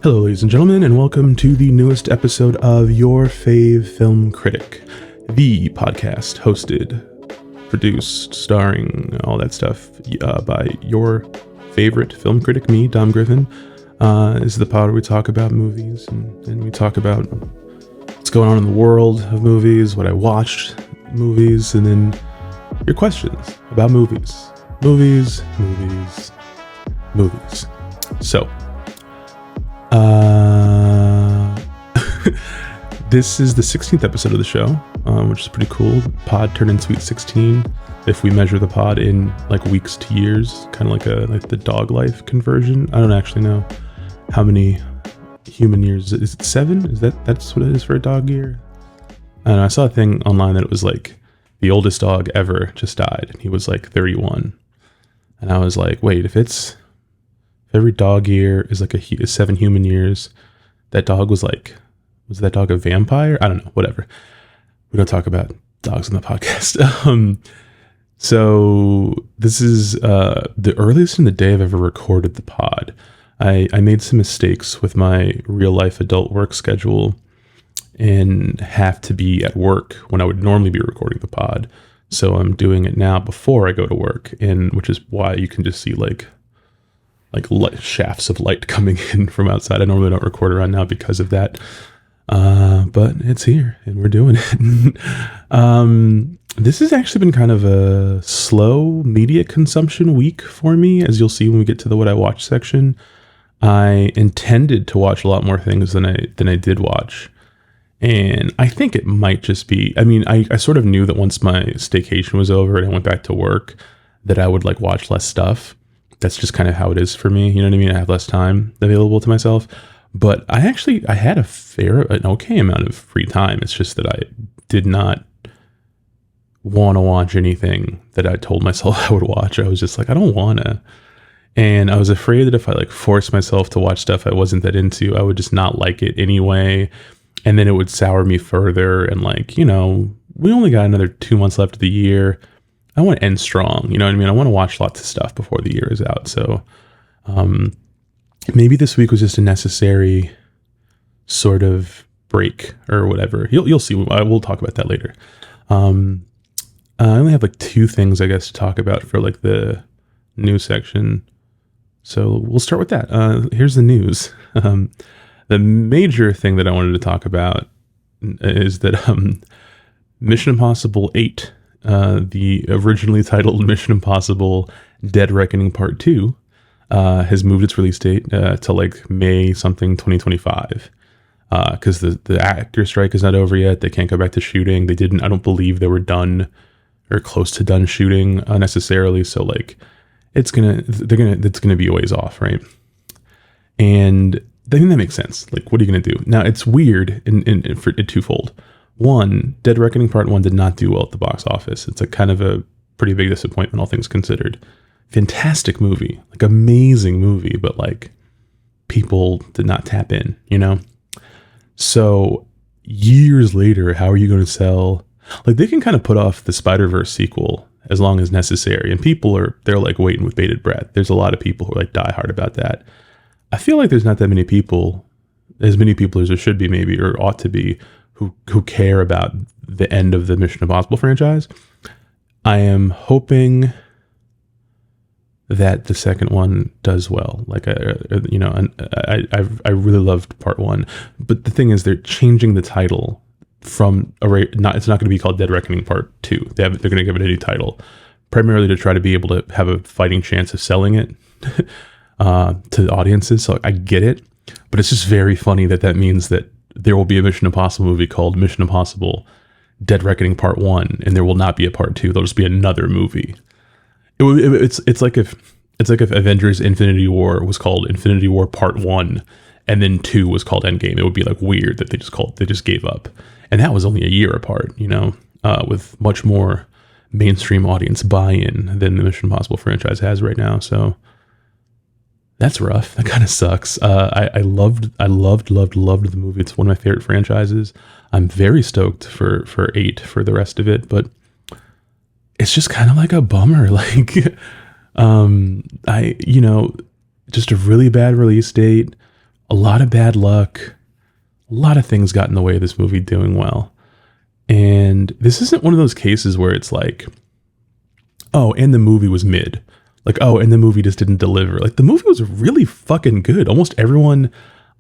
Hello, ladies and gentlemen, and welcome to the newest episode of Your Fave Film Critic, the podcast hosted, produced, starring, all that stuff by your favorite film critic, me, Dom Griffin. This is the pod where we talk about movies, and we talk about what's going on in the world of movies, what I watched, movies, and then your questions about movies. Movies. So, this is the 16th episode of the show, which is pretty cool. Pod turned in Sweet 16 if we measure the pod in like weeks to years, kind of like the dog life conversion. I don't actually know how many human years. Is it 7? That's what it is for a dog year? I don't know. I saw a thing online that it was like the oldest dog ever just died, and he was like 31. And I was like, wait, if every dog year is like a 7 human years, that dog was that dog a vampire? I don't know, whatever. We don't talk about dogs on the podcast. So this is the earliest in the day I've ever recorded the pod. I made some mistakes with my real life adult work schedule and have to be at work when I would normally be recording the pod. So I'm doing it now before I go to work, and which is why you can just see like shafts of light coming in from outside. I normally don't record around now because of that. But it's here and we're doing it. This has actually been kind of a slow media consumption week for me, as you'll see when we get to the what I watched section. I intended to watch a lot more things than I did watch. And I think it might just be, I sort of knew that once my staycation was over and I went back to work that I would like watch less stuff. That's just kind of how it is for me. You know what I mean? I have less time available to myself. But I had an okay amount of free time. It's just that I did not want to watch anything that I told myself I would watch. I was just like, I don't want to. And I was afraid that if I like forced myself to watch stuff I wasn't that into, I would just not like it anyway. And then it would sour me further. And like, we only got another 2 months left of the year. I want to end strong. You know what I mean? I want to watch lots of stuff before the year is out. So maybe this week was just a necessary sort of break or whatever. You'll see. We'll talk about that later. I only have like 2 things, I guess, to talk about for like the news section. So we'll start with that. Here's the news. The major thing that I wanted to talk about is that Mission Impossible 8, the originally titled Mission Impossible Dead Reckoning Part 2, has moved its release date to like May something 2025. Because the actor strike is not over yet. They can't go back to shooting. I don't believe they were done or close to done shooting necessarily. So like it's gonna be a ways off, right? And I think that makes sense. Like, what are you going to do? Now, it's weird for twofold. One, Dead Reckoning Part 1 did not do well at the box office. It's a kind of a pretty big disappointment, all things considered. Fantastic movie, like amazing movie, but like people did not tap in, So years later, how are you going to sell? Like they can kind of put off the Spider-Verse sequel as long as necessary. And they're like waiting with bated breath. There's a lot of people who are like die hard about that. I feel like there's not that many people, as many people as there should be maybe, or ought to be, who care about the end of the Mission Impossible franchise. I am hoping that the second one does well. Like, I really loved Part 1. But the thing is, they're changing the title from, it's not going to be called Dead Reckoning Part 2. They're going to give it a new title, primarily to try to be able to have a fighting chance of selling it to audiences. So I get it, but it's just very funny that means that there will be a Mission Impossible movie called Mission Impossible Dead Reckoning Part 1, and there will not be a Part 2. There'll just be another movie. It's like if Avengers Infinity War was called Infinity War Part 1 and then 2 was called Endgame. It would be like weird that they just gave up. And that was only a year apart, with much more mainstream audience buy-in than the Mission Impossible franchise has right now. So that's rough. That kind of sucks. I loved the movie. It's one of my favorite franchises. I'm very stoked for 8 for the rest of it, but it's just kind of like a bummer. Like, just a really bad release date. a lot of bad luck, a lot of things got in the way of this movie doing well. And this isn't one of those cases where it's like, oh, and the movie was mid. Like, oh, and the movie just didn't deliver. Like, the movie was really fucking good. Almost everyone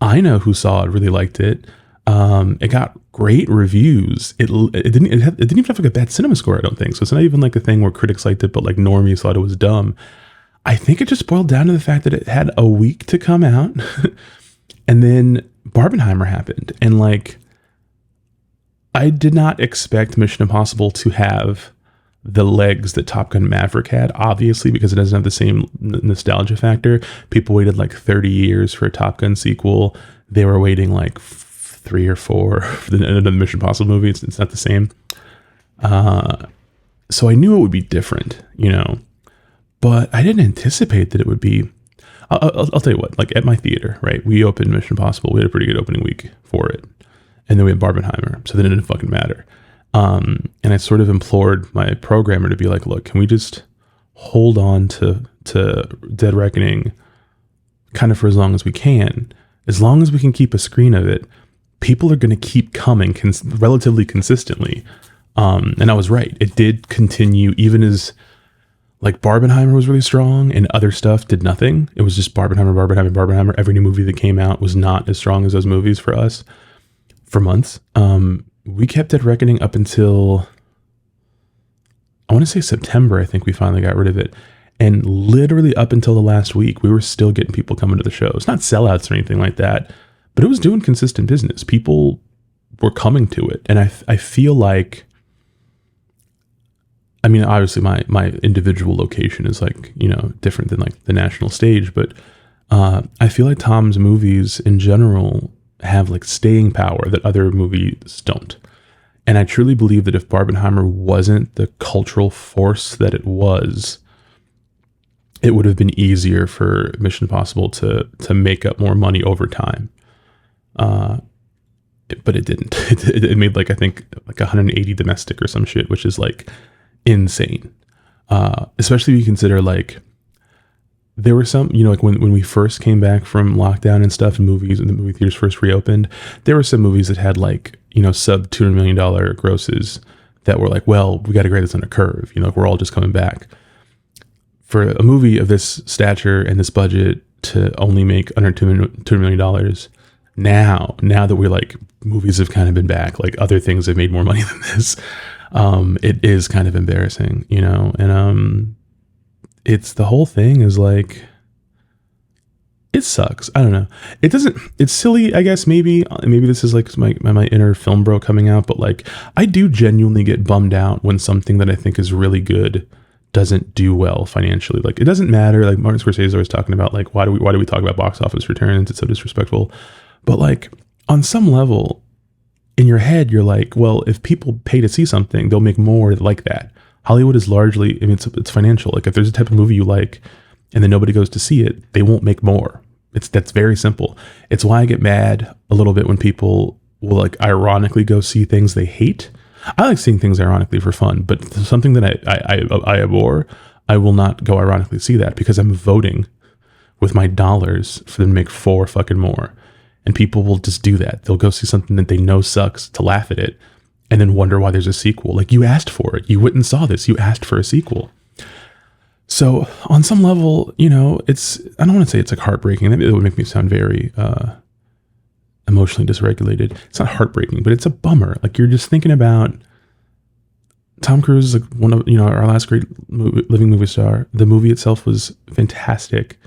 I know who saw it really liked it. It got great reviews. It didn't even have like a bad cinema score, I don't think. So it's not even like a thing where critics liked it, but like normies thought it was dumb. I think it just boiled down to the fact that it had a week to come out. And then Barbenheimer happened. And like, I did not expect Mission Impossible to have the legs that Top Gun Maverick had, obviously, because it doesn't have the same nostalgia factor. People waited like 30 years for a Top Gun sequel. They were waiting like 3 or 4 for the end of the Mission Impossible movie. It's not the same. So I knew it would be different, you know, but I didn't anticipate that it would be. I'll tell you what, like at my theater, right? We opened Mission Impossible. We had a pretty good opening week for it. And then we had Barbenheimer. So then it didn't fucking matter. And I sort of implored my programmer to be like, look, can we just hold on to Dead Reckoning kind of for as long as we can? As long as we can keep a screen of it, people are going to keep coming relatively consistently. And I was right. It did continue even as like Barbenheimer was really strong and other stuff did nothing. It was just Barbenheimer. Every new movie that came out was not as strong as those movies for us for months. We kept Dead Reckoning up until, I want to say September. I think we finally got rid of it. And literally up until the last week, we were still getting people coming to the shows. Not sellouts or anything like that, but it was doing consistent business. People were coming to it. And I feel like, I mean, obviously my individual location is like, you know, different than like the national stage, but I feel like Tom's movies in general have like staying power that other movies don't. And I truly believe that if Barbenheimer wasn't the cultural force that it was, it would have been easier for Mission Impossible to make up more money over time. But it didn't. It made like, I think like 180 domestic or some shit, which is like insane. Especially if you consider like, there were some, you know, like when we first came back from lockdown and stuff and movies and the movie theaters first reopened, there were some movies that had like, you know, sub $200 million grosses that were like, well, we got to grade this on a curve. You know, like we're all just coming back. For a movie of this stature and this budget to only make under $200 million now that we're like, movies have kind of been back, like other things have made more money than this. It is kind of embarrassing, you know, and, it's the whole thing is like, it sucks. I don't know. It doesn't, it's silly, I guess. Maybe this is like my inner film bro coming out, but like, I do genuinely get bummed out when something that I think is really good doesn't do well financially. Like, it doesn't matter. Like Martin Scorsese is always talking about like, why do we talk about box office returns? It's so disrespectful. But like on some level in your head, you're like, well, if people pay to see something, they'll make more like that. Hollywood is largely, I mean, it's financial. Like if there's a type of movie you like and then nobody goes to see it, they won't make more. That's very simple. It's why I get mad a little bit when people will like ironically go see things they hate. I like seeing things ironically for fun, but something that I abhor, I will not go ironically see that because I'm voting with my dollars for them to make 4 fucking more. And people will just do that. They'll go see something that they know sucks to laugh at it and then wonder why there's a sequel. Like, you asked for it. You went and saw this. You asked for a sequel. So on some level, you know, I don't want to say it's like heartbreaking. That would make me sound very emotionally dysregulated. It's not heartbreaking, but it's a bummer. Like, you're just thinking about Tom Cruise is like one of, you know, our last great living movie star. The movie itself was fantastic.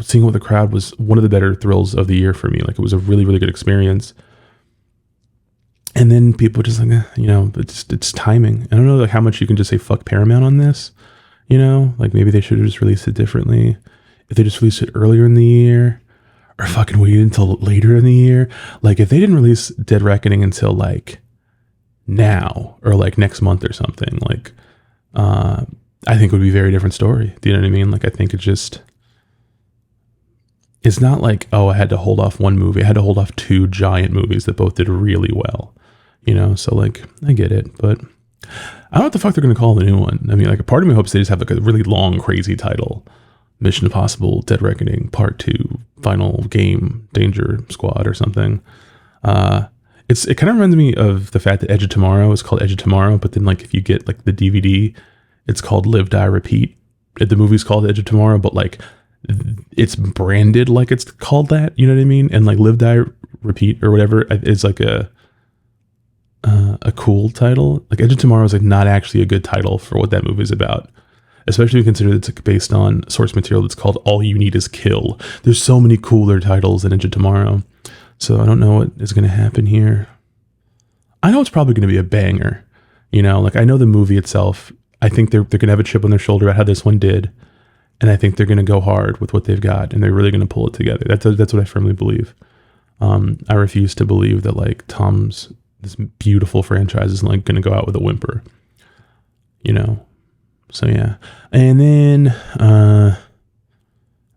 Seeing it with the crowd was one of the better thrills of the year for me. Like, it was a really, really good experience. And then people just like, you know, it's timing. I don't know like how much you can just say fuck Paramount on this. You know, like maybe they should have just released it differently. If they just released it earlier in the year or fucking waited until later in the year. Like if they didn't release Dead Reckoning until like now or like next month or something, like I think it would be a very different story. Do you know what I mean? Like I think it's not like, oh, I had to hold off one movie. I had to hold off 2 giant movies that both did really well. You know, so like I get it, but I don't know what the fuck they're going to call the new one. I mean, like a part of me hopes they just have like a really long, crazy title. Mission Impossible Dead Reckoning Part 2 Final Game Danger Squad or something. It kind of reminds me of the fact that Edge of Tomorrow is called Edge of Tomorrow, but then like if you get like the DVD, it's called Live, Die, Repeat. The movie's called Edge of Tomorrow, but like it's branded like it's called that, you know what I mean? And like Live, Die, Repeat or whatever is like a cool title. Like Edge of Tomorrow is like not actually a good title for what that movie is about, especially if you consider it's like based on source material that's called All You Need Is Kill. There's so many cooler titles than Edge of Tomorrow. So I don't know what is going to happen here. I know it's probably going to be a banger. You know, like I know the movie itself, I think they're going to have a chip on their shoulder about how this one did. And I think they're going to go hard with what they've got and they're really going to pull it together. That's what I firmly believe. I refuse to believe that like this beautiful franchise is like going to go out with a whimper, you know? So yeah. And then, the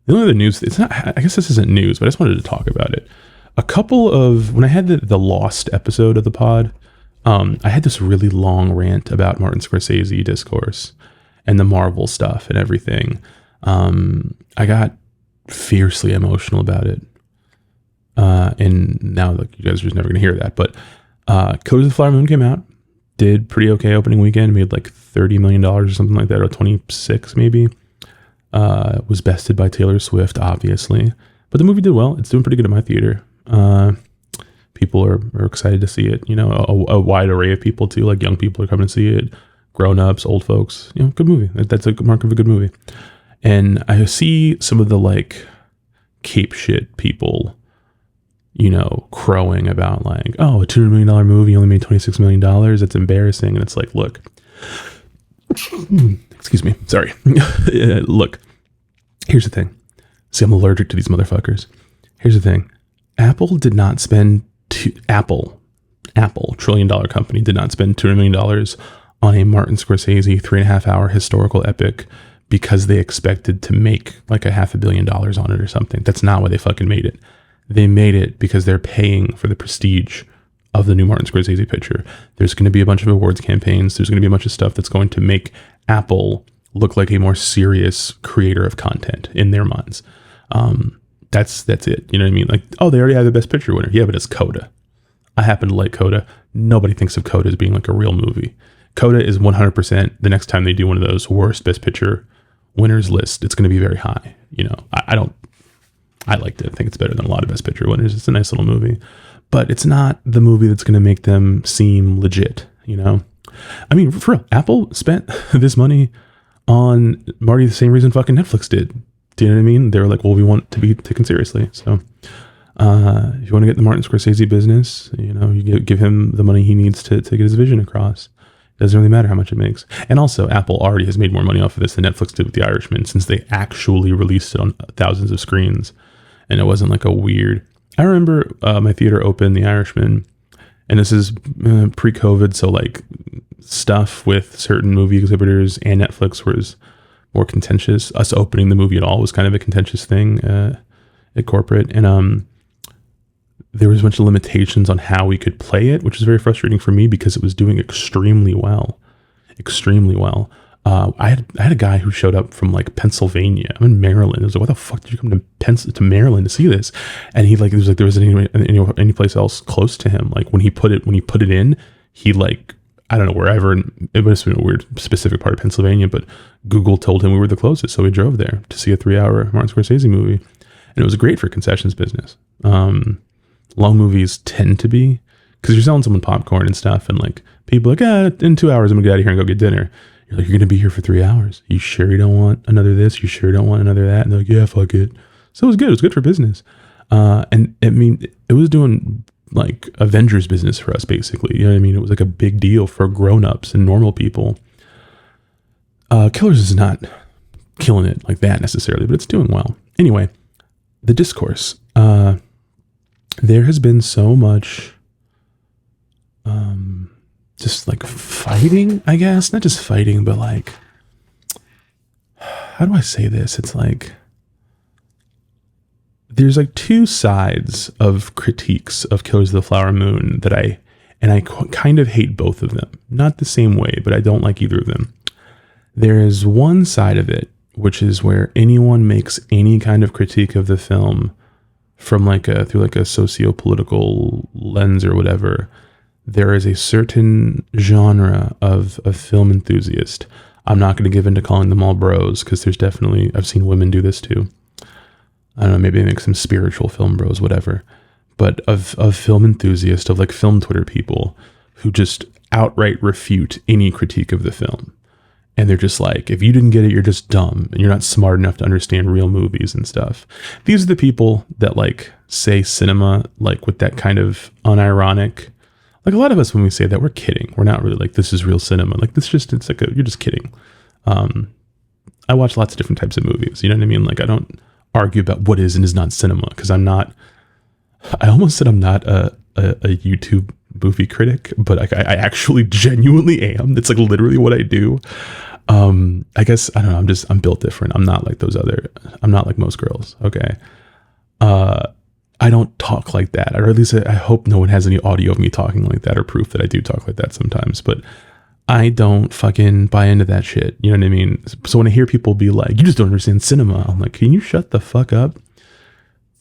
only other news, it's not, I guess this isn't news, but I just wanted to talk about it. When I had the Lost episode of the pod, I had this really long rant about Martin Scorsese discourse and the Marvel stuff and everything. I got fiercely emotional about it. And now like you guys are just never going to hear that, but, Killers of the Flower Moon came out, did pretty okay opening weekend, made like $30 million or something like that, or 26 maybe. Was bested by Taylor Swift, obviously, but the movie did well. It's doing pretty good at my theater. People are excited to see it. You know, a wide array of people too. Like young people are coming to see it, grown-ups, old folks. You know, good movie. That's a mark of a good movie. And I see some of the like cape shit people, you know, crowing about like, oh, a $200 million movie only made $26 million. That's embarrassing. And it's like, look, excuse me. Sorry. Look, here's the thing. See, I'm allergic to these motherfuckers. Here's the thing. Apple did not spend Apple, $1 trillion company did not spend $200 million on a Martin Scorsese 3.5-hour historical epic because they expected to make like $500 million on it or something. That's not why they fucking made it. They made it because they're paying for the prestige of the new Martin Scorsese picture. There's going to be a bunch of awards campaigns. There's going to be a bunch of stuff that's going to make Apple look like a more serious creator of content in their minds. That's it. You know what I mean? Like, oh, they already have the best picture winner. Yeah, but it's Coda. I happen to like Coda. Nobody thinks of Coda as being like a real movie. Coda is 100%. The next time they do one of those worst best picture winners list, it's going to be very high. You know, I liked it. I think it's better than a lot of best picture winners. It's a nice little movie, but it's not the movie that's going to make them seem legit. You know, I mean, for real, Apple spent this money on Marty the same reason fucking Netflix did. Do you know what I mean? They were like, well, we want to be taken seriously. So if you want to get the Martin Scorsese business, you know, you give him the money he needs to get his vision across. It doesn't really matter how much it makes. And also, Apple already has made more money off of this than Netflix did with The Irishman, since they actually released it on thousands of screens. And it wasn't like a weird... I remember my theater opened The Irishman, and this is pre-COVID, so like stuff with certain movie exhibitors and Netflix was more contentious. Us opening the movie at all was kind of a contentious thing at corporate. And there was a bunch of limitations on how we could play it, which was very frustrating for me because it was doing extremely well. I had a guy who showed up from like Pennsylvania. I'm in Maryland. I was like, why the fuck did you come to Maryland to see this? And he like, there was any place else close to him. Like when he put it in, he like, I don't know, wherever, it must have been a weird specific part of Pennsylvania, but Google told him we were the closest. So we drove there to see a 3-hour Martin Scorsese movie. And it was great for concessions business. Long movies tend to be, because you're selling someone popcorn and stuff, and like people are like, in 2 hours I'm gonna get out of here and go get dinner. You're like, you're gonna be here for 3 hours. You sure you don't want another this? You sure you don't want another that? And they're like, yeah, fuck it. So it was good. It was good for business. And I mean, it was doing like Avengers business for us, basically. You know what I mean? It was like a big deal for grown-ups and normal people. Killers is not killing it like that necessarily, but it's doing well. Anyway, the discourse. There has been so much just like fighting, I guess. Not just fighting, but like, how do I say this? It's like, there's like two sides of critiques of Killers of the Flower Moon that I kind of hate both of them. Not the same way, but I don't like either of them. There is one side of it which is where anyone makes any kind of critique of the film from through a socio-political lens or whatever. There is a certain genre of film enthusiast. I'm not going to give into calling them all bros, because there's definitely, I've seen women do this too. I don't know, maybe they make some spiritual film bros, whatever. But of film enthusiasts, of like film Twitter people who just outright refute any critique of the film. And they're just like, if you didn't get it, you're just dumb and you're not smart enough to understand real movies and stuff. These are the people that like say cinema like with that kind of unironic. Like a lot of us, when we say that, we're kidding. We're not really like, this is real cinema. Like this just, it's like, you're just kidding. I watch lots of different types of movies. You know what I mean? Like I don't argue about what is and is not cinema, because I almost said I'm not a YouTube movie critic, but I actually genuinely am. It's like literally what I do. I guess, I don't know, I'm built different. I'm not like I'm not like most girls. Okay. I don't talk like that, or at least I hope no one has any audio of me talking like that or proof that I do talk like that sometimes, but I don't fucking buy into that shit. You know what I mean? So when I hear people be like, you just don't understand cinema, I'm like, can you shut the fuck up?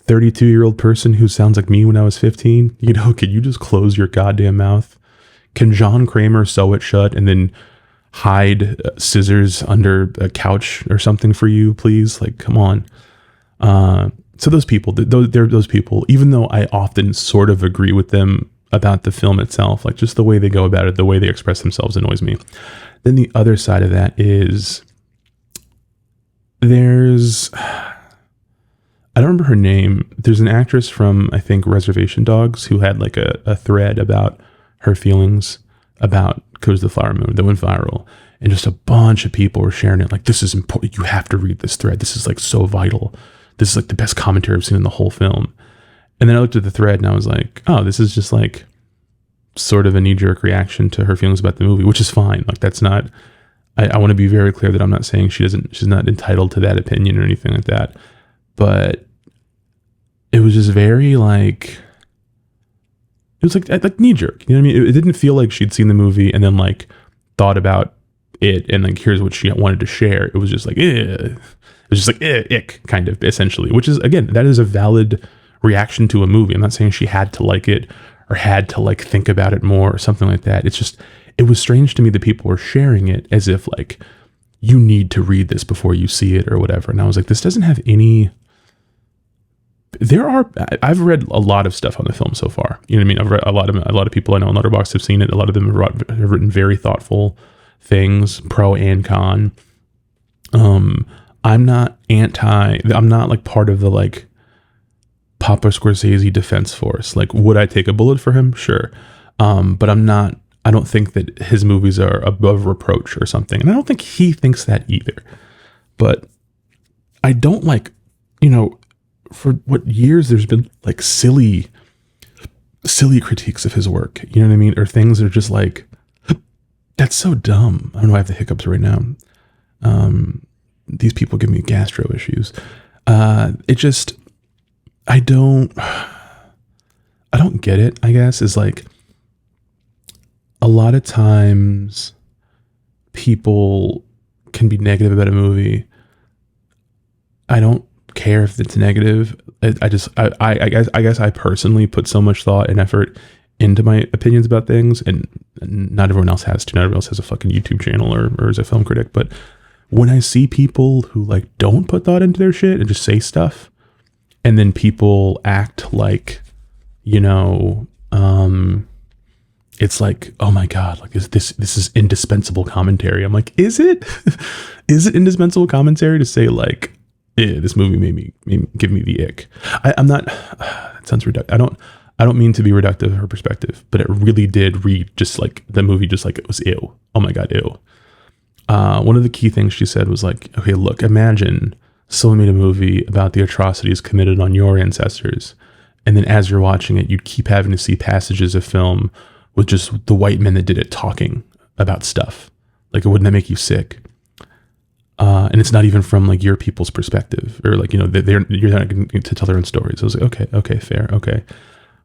32-year-old person who sounds like me when I was 15, you know, can you just close your goddamn mouth? Can John Kramer sew it shut and then hide scissors under a couch or something for you, please? Like, come on. So those people, they're those people, even though I often sort of agree with them about the film itself, like just the way they go about it, the way they express themselves annoys me. Then the other side of that is I don't remember her name. There's an actress from, I think, Reservation Dogs who had like a thread about her feelings about Codes of the Flower Moon that went viral. And just a bunch of people were sharing it. Like, this is important. You have to read this thread. This is like so vital. This is like the best commentary I've seen in the whole film. And then I looked at the thread and I was like, oh, this is just like sort of a knee-jerk reaction to her feelings about the movie, which is fine. Like, that's not, I want to be very clear that I'm not saying she's not entitled to that opinion or anything like that. But it was just very like, it was like knee jerk. You know what I mean? It didn't feel like she'd seen the movie and then like thought about it and like, here's what she wanted to share. It was just like, it was just like, ick, kind of, essentially, which is, again, that is a valid reaction to a movie. I'm not saying she had to like it or had to like think about it more or something like that. It's just, it was strange to me that people were sharing it as if like, you need to read this before you see it or whatever. And I was like, this doesn't have any, I've read a lot of stuff on the film so far. You know what I mean? I've read a lot of people I know on Letterboxd have seen it. A lot of them have written very thoughtful things, pro and con. I'm not like part of the like Papa Scorsese defense force. Like, would I take a bullet for him? Sure. But I don't think that his movies are above reproach or something. And I don't think he thinks that either. But I don't like, you know, for what years there's been like silly critiques of his work. You know what I mean? Or things that are just like, that's so dumb. I don't know. I have the hiccups right now. These people give me gastro issues. It just, I don't get it, I guess, is like a lot of times people can be negative about a movie. I don't care if it's negative. I guess I personally put so much thought and effort into my opinions about things, and not everyone else has to. Not everyone else has a fucking YouTube channel or is a film critic. But when I see people who like don't put thought into their shit and just say stuff, and then people act like, you know, it's like, oh my God, like this is indispensable commentary. I'm like, is it? Is it indispensable commentary to say like, this movie made give me the ick? I'm not. That sounds reductive. I don't mean to be reductive of her perspective, but it really did read just like the movie, just like it was ew. Oh my God, ew. One of the key things she said was like, okay, look, imagine someone made a movie about the atrocities committed on your ancestors, and then as you're watching it, you'd keep having to see passages of film with just the white men that did it talking about stuff. Like, wouldn't that make you sick? And it's not even from like your people's perspective, or like, you know, you're not going to tell their own stories. I was like, okay, fair, okay.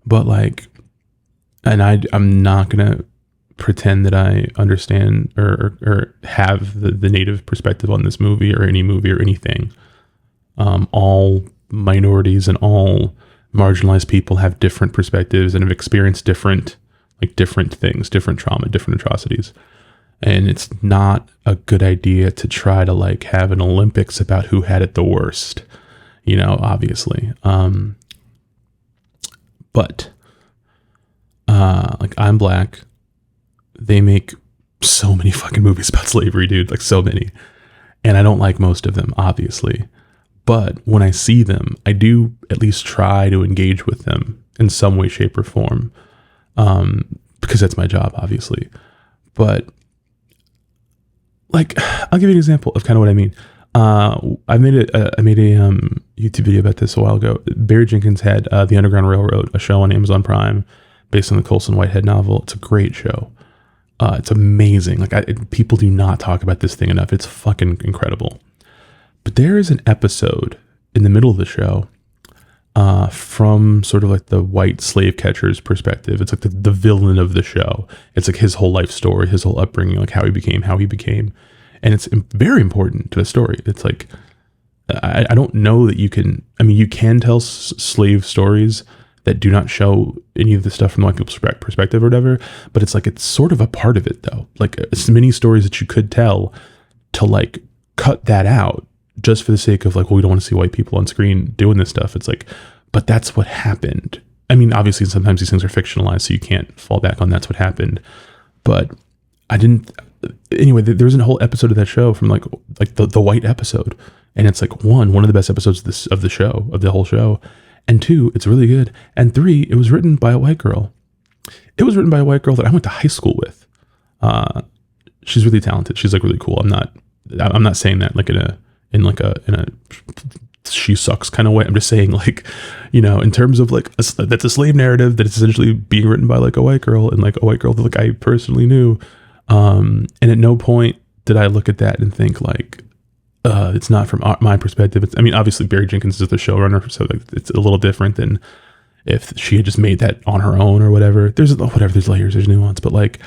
But like, and I'm not going to pretend that I understand or have the native perspective on this movie or any movie or anything. All minorities and all marginalized people have different perspectives and have experienced different things, different trauma, different atrocities. And it's not a good idea to try to like have an Olympics about who had it the worst, obviously. But like, I'm black. They make so many fucking movies about slavery, dude, like so many. And I don't like most of them, obviously. But when I see them, I do at least try to engage with them in some way, shape, or form. Because that's my job, obviously. But like, I'll give you an example of kind of what I mean. I made a YouTube video about this a while ago. Barry Jenkins had The Underground Railroad, a show on Amazon Prime based on the Colson Whitehead novel. It's a great show. It's amazing. Like, people do not talk about this thing enough. It's fucking incredible. But there is an episode in the middle of the show from sort of like the white slave catcher's perspective. It's like the villain of the show. It's like his whole life story, his whole upbringing, like how he became. And it's very important to the story. It's like, I don't know that you can tell slave stories that do not show any of the stuff from white people's perspective or whatever, but it's like, it's sort of a part of it though. Like, it's many stories that you could tell to like cut that out just for the sake of like, well, we don't want to see white people on screen doing this stuff. It's like, but that's what happened. I mean, obviously sometimes these things are fictionalized, so you can't fall back on that's what happened. But anyway, there was a whole episode of that show from like the white episode. And it's like one of the best episodes of the whole show. And 2, it's really good. And 3, it was written by a white girl. It was written by a white girl that I went to high school with. She's really talented. She's like really cool. I'm not saying that like in a she sucks kind of way. I'm just saying, like, in terms of like that's a slave narrative that is essentially being written by like a white girl, and like a white girl that like I personally knew. And at no point did I look at that and think like, it's not from my perspective. Obviously Barry Jenkins is the showrunner, so like, it's a little different than if she had just made that on her own or whatever. There's layers, there's nuance, but like,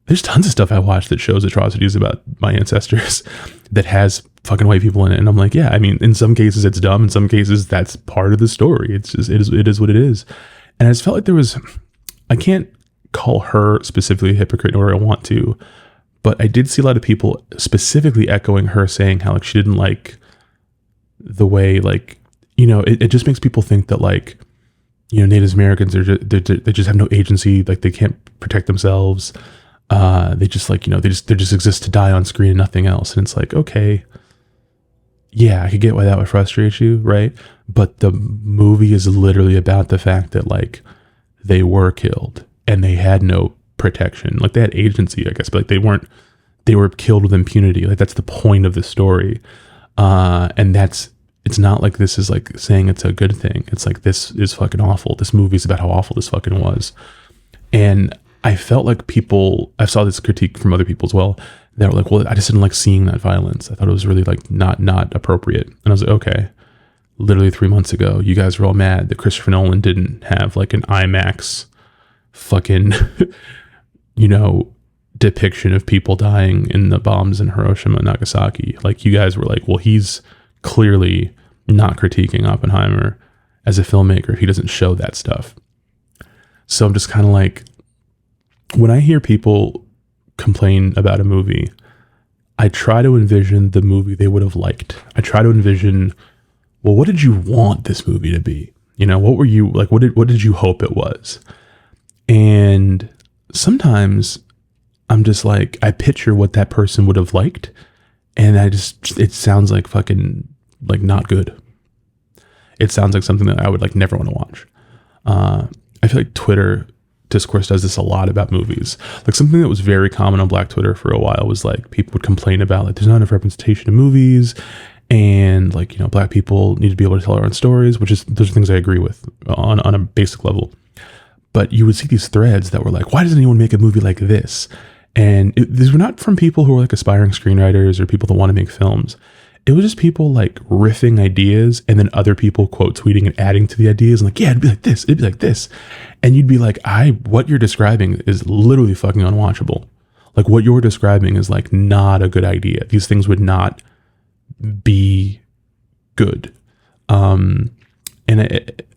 there's tons of stuff I watched that shows atrocities about my ancestors that has fucking white people in it. And I'm like, yeah, in some cases it's dumb. In some cases that's part of the story. It's just, it is what it is. And I just felt like I can't call her specifically a hypocrite nor I want to, but I did see a lot of people specifically echoing her saying how like she didn't like the way like, it just makes people think that like, Native Americans they just have no agency. Like they can't protect themselves. They just like, they just exist to die on screen and nothing else. And it's like, okay, yeah, I could get why that would frustrate you, right? But the movie is literally about the fact that like they were killed and they had no protection. Like they had agency, I guess, but like they were killed with impunity. Like that's the point of the story. And it's not like this is like saying it's a good thing. It's like, this is fucking awful. This movie is about how awful this fucking was. And I felt like I saw this critique from other people as well. They were like, well, I just didn't like seeing that violence. I thought it was really like not appropriate. And I was like, okay, literally 3 months ago, you guys were all mad that Christopher Nolan didn't have like an IMAX fucking, depiction of people dying in the bombs in Hiroshima and Nagasaki. Like you guys were like, well, he's clearly not critiquing Oppenheimer as a filmmaker if he doesn't show that stuff. So I'm just kind of like, when I hear people complain about a movie, I try to envision the movie they would have liked. I try to envision, well, what did you want this movie to be? What were you like? What did you hope it was? And sometimes I'm just like, I picture what that person would have liked, and it sounds like fucking like not good. It sounds like something that I would like never want to watch. I feel like Twitter discourse does this a lot about movies. Like something that was very common on Black Twitter for a while was like people would complain about like there's not enough representation in movies, and like Black people need to be able to tell their own stories, those are things I agree with on a basic level. But you would see these threads that were like, why doesn't anyone make a movie like this? And these were not from people who are like aspiring screenwriters or people that want to make films. it was just people like riffing ideas and then other people quote tweeting and adding to the ideas and like, yeah, it'd be like this, it'd be like this. And you'd be like, what you're describing is literally fucking unwatchable. Like what you're describing is like not a good idea. These things would not be good. And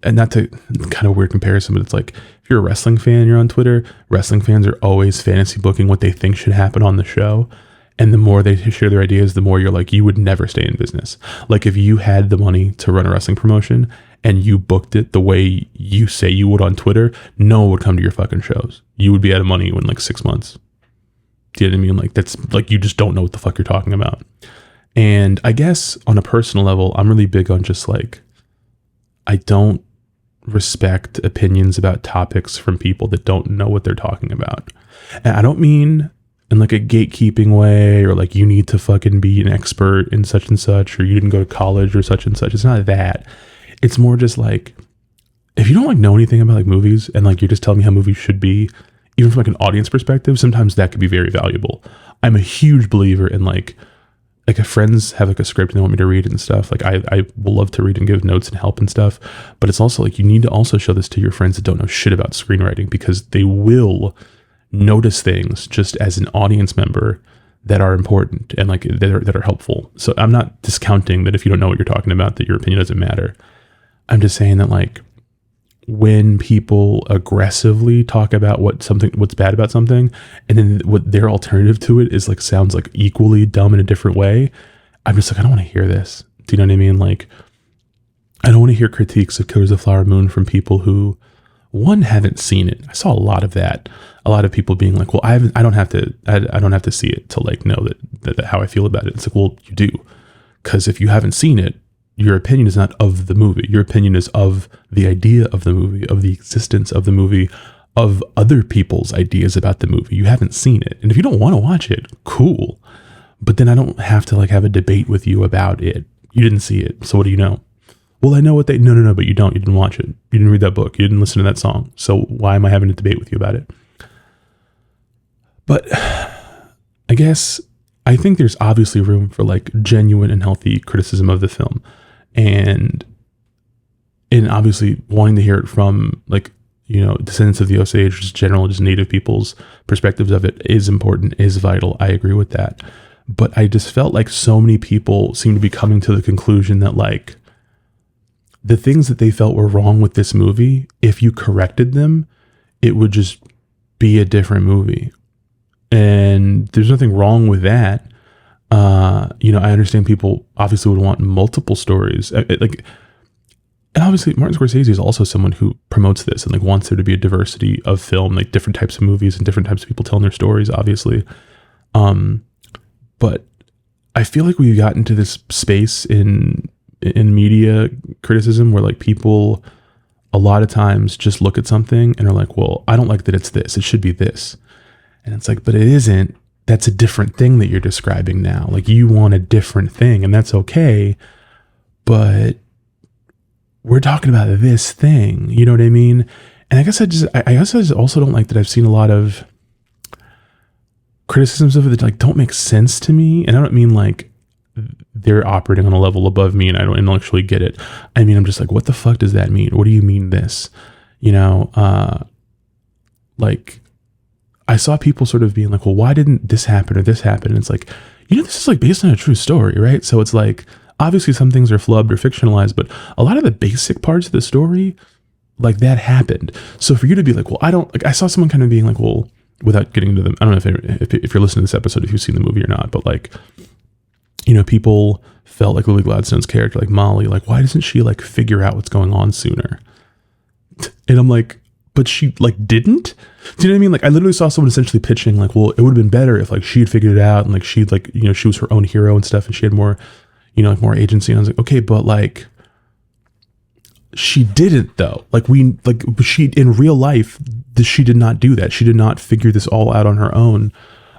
not to kind of weird comparison, but it's like if you're a wrestling fan and you're on Twitter, wrestling fans are always fantasy booking what they think should happen on the show. And the more they share their ideas, the more you're like, you would never stay in business. Like if you had the money to run a wrestling promotion and you booked it the way you say you would on Twitter, no one would come to your fucking shows. You would be out of money in like 6 months. Do you know what I mean? Like that's like, you just don't know what the fuck you're talking about. And I guess on a personal level, I'm really big on just like, I don't respect opinions about topics from people that don't know what they're talking about. And I don't mean in like a gatekeeping way or like you need to fucking be an expert in such and such or you didn't go to college or such and such. It's not that. It's more just like, if you don't like know anything about like movies and like you're just telling me how movies should be, even from like an audience perspective, sometimes that could be very valuable. I'm a huge believer in like if friends have like a script and they want me to read it and stuff, like I will love to read and give notes and help and stuff. But it's also like, you need to also show this to your friends that don't know shit about screenwriting, because they will notice things just as an audience member that are important and like that are helpful. So I'm not discounting that if you don't know what you're talking about, that your opinion doesn't matter. I'm just saying that like when people aggressively talk about what's bad about something, and then what their alternative to it is like sounds like equally dumb in a different way, I'm just like, I don't want to hear this. Do you know what I mean? Like, I don't want to hear critiques of Killers of the Flower Moon from people who, one, haven't seen it. I saw a lot of that. A lot of people being like, well, I don't have to see it to like know that how I feel about it. It's like, well, you do, because if you haven't seen it, your opinion is not of the movie. Your opinion is of the idea of the movie, of the existence of the movie, of other people's ideas about the movie. You haven't seen it. And if you don't want to watch it, cool. But then I don't have to like have a debate with you about it. You didn't see it. So what do you know? Well, I know what no, but you don't. You didn't watch it. You didn't read that book. You didn't listen to that song. So why am I having a debate with you about it? But I guess I think there's obviously room for like genuine and healthy criticism of the film. And obviously wanting to hear it from like, you know, descendants of the Osage, just general, just native people's perspectives of it is important, is vital. I agree with that. But I just felt like so many people seem to be coming to the conclusion that like the things that they felt were wrong with this movie, if you corrected them, it would just be a different movie. And there's nothing wrong with that. You know, I understand people obviously would want multiple stories. And obviously Martin Scorsese is also someone who promotes this and like wants there to be a diversity of film, like different types of movies and different types of people telling their stories, obviously. But I feel like we've gotten to this space in media criticism where like people a lot of times just look at something and are like, well, I don't like that it's this, it should be this. And it's like, but it isn't. That's a different thing that you're describing now. Like you want a different thing, and that's okay. But we're talking about this thing. You know what I mean? And I guess I just also don't like that I've seen a lot of criticisms of it that like don't make sense to me. And I don't mean like they're operating on a level above me and I don't intellectually get it. I mean, I'm just like, what the fuck does that mean? What do you mean this? You know, like I saw people sort of being like, well, why didn't this happen or this happen? And it's like, you know, this is like based on a true story, right? So it's like, obviously some things are flubbed or fictionalized, but a lot of the basic parts of the story, like that happened. So for you to be like, well, I don't, like, I saw someone kind of being like, well, without getting into them, I don't know if you're listening to this episode, if you've seen the movie or not, but like, you know, people felt like Lily Gladstone's character, like Molly, like, why doesn't she like figure out what's going on sooner? And I'm like, but she like didn't. Do you know what I mean? Like I literally saw someone essentially pitching like, well, it would have been better if like she had figured it out and like she'd like, you know, she was her own hero and stuff and she had more, you know, like more agency. And I was like, okay, but like she didn't though. Like she in real life, she did not do that. She did not figure this all out on her own.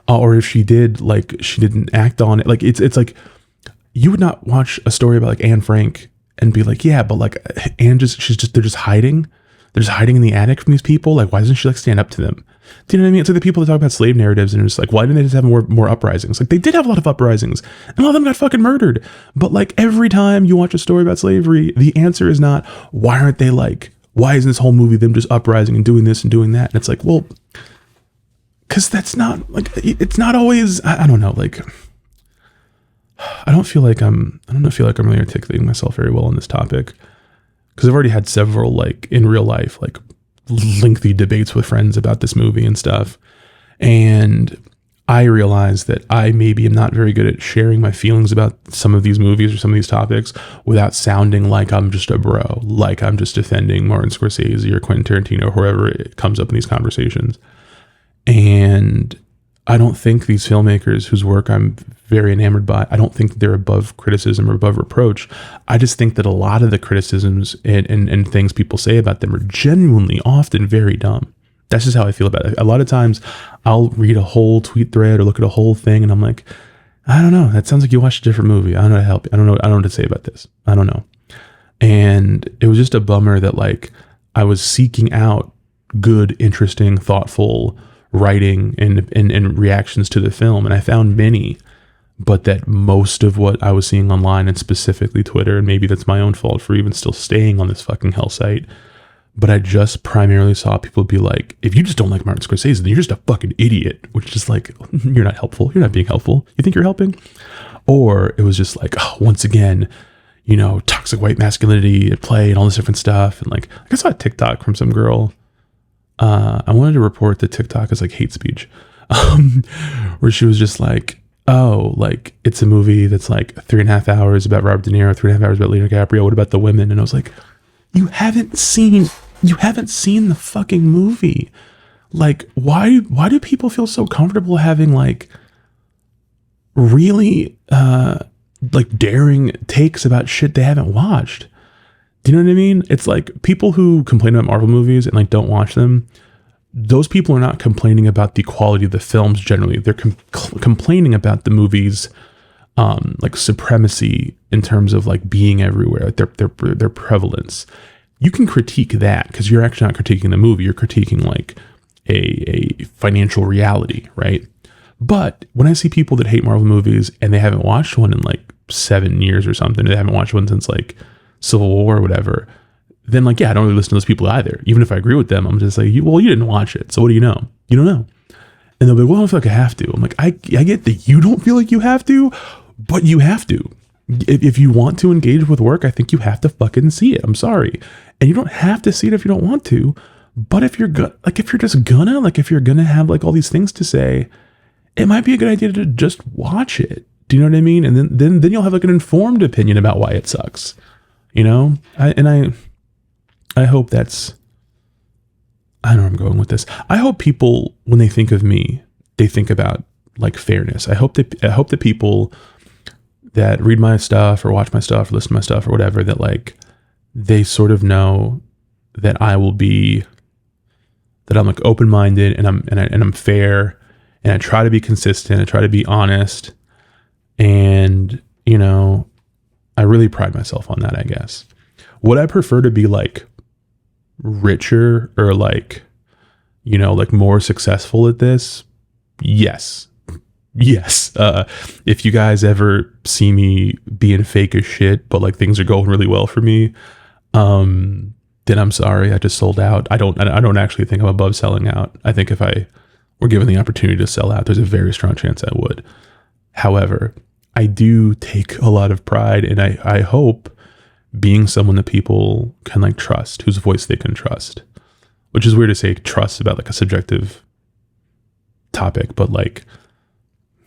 Or if she did, like she didn't act on it. Like it's like you would not watch a story about like Anne Frank and be like, yeah, but like Anne they're just hiding. They're just hiding in the attic from these people. Like, why doesn't she like stand up to them? Do you know what I mean? It's like the people that talk about slave narratives and are just like, why didn't they just have more uprisings? Like, they did have a lot of uprisings, and a lot of them got fucking murdered. But like, every time you watch a story about slavery, the answer is not, why aren't they like, why isn't this whole movie them just uprising and doing this and doing that? And it's like, well, because that's not like, it's not always, I don't know, like, I don't feel like I'm really articulating myself very well on this topic, because I've already had several, like, in real life, like, lengthy debates with friends about this movie and stuff. And I realize that I maybe am not very good at sharing my feelings about some of these movies or some of these topics without sounding like I'm just a bro, like I'm just defending Martin Scorsese or Quentin Tarantino or whoever it comes up in these conversations. And I don't think these filmmakers whose work I'm very enamored by, I don't think they're above criticism or above reproach. I just think that a lot of the criticisms and things people say about them are genuinely often very dumb. That's just how I feel about it. A lot of times I'll read a whole tweet thread or look at a whole thing and I'm like, I don't know. That sounds like you watched a different movie. I don't know how to help you. I don't know what to say about this. I don't know. And it was just a bummer that, like, I was seeking out good, interesting, thoughtful writing and reactions to the film, and I found many, but that most of what I was seeing online, and specifically Twitter, and maybe that's my own fault for even still staying on this fucking hell site, but I just primarily saw people be like, if you just don't like Martin Scorsese, then you're just a fucking idiot, which is like, you're not helpful. You're not being helpful. You think you're helping? Or it was just like, oh, once again, you know, toxic white masculinity at play and all this different stuff. And like, I saw a TikTok from some girl. I wanted to report that TikTok is like hate speech, where she was just like, oh, like, it's a movie that's like 3.5 hours about Robert De Niro, 3.5 hours about Leonardo DiCaprio. What about the women? And I was like, you haven't seen the fucking movie. Like, why do people feel so comfortable having like really like daring takes about shit they haven't watched? Do you know what I mean? It's like people who complain about Marvel movies and like don't watch them. Those people are not complaining about the quality of the films generally. They're complaining about the movies, like supremacy in terms of like being everywhere, their prevalence. You can critique that because you're actually not critiquing the movie. You're critiquing like a financial reality, right? But when I see people that hate Marvel movies and they haven't watched one in like 7 years or something, they haven't watched one since like Civil War or whatever, then like, yeah, I don't really listen to those people either. Even if I agree with them, I'm just like, well, you didn't watch it, so what do you know? You don't know. And they'll be like, well, I don't feel like I have to. I'm like, I get that you don't feel like you have to, but you have to. If you want to engage with work, I think you have to fucking see it. I'm sorry. And you don't have to see it if you don't want to. But if you're if you're gonna have like all these things to say, it might be a good idea to just watch it. Do you know what I mean? And then you'll have like an informed opinion about why it sucks. You know? I hope that's, I don't know where I'm going with this. I hope people, when they think of me, they think about like fairness. I hope that people that read my stuff or watch my stuff or listen to my stuff or whatever, that like they sort of know that I'm like open-minded and I'm fair, and I try to be consistent. I try to be honest, and you know, I really pride myself on that, I guess. Would I prefer to be like richer or like, you know, like more successful at this? Yes. If you guys ever see me being fake as shit, but like things are going really well for me, then I'm sorry, I just sold out. I don't actually think I'm above selling out. I think if I were given the opportunity to sell out, there's a very strong chance I would. However, I do take a lot of pride, and I hope being someone that people can like trust, whose voice they can trust, which is weird to say trust about like a subjective topic, but like,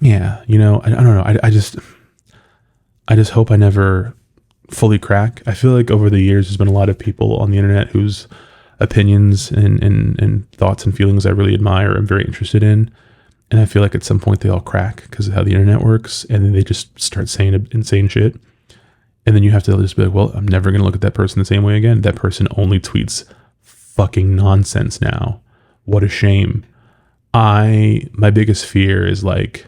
yeah, you know, I don't know. I just hope I never fully crack. I feel like over the years, there's been a lot of people on the internet whose opinions and thoughts and feelings I really admire, I'm very interested in. And I feel like at some point they all crack because of how the internet works. And then they just start saying insane shit. And then you have to just be like, well, I'm never going to look at that person the same way again. That person only tweets fucking nonsense now. What a shame. My biggest fear is like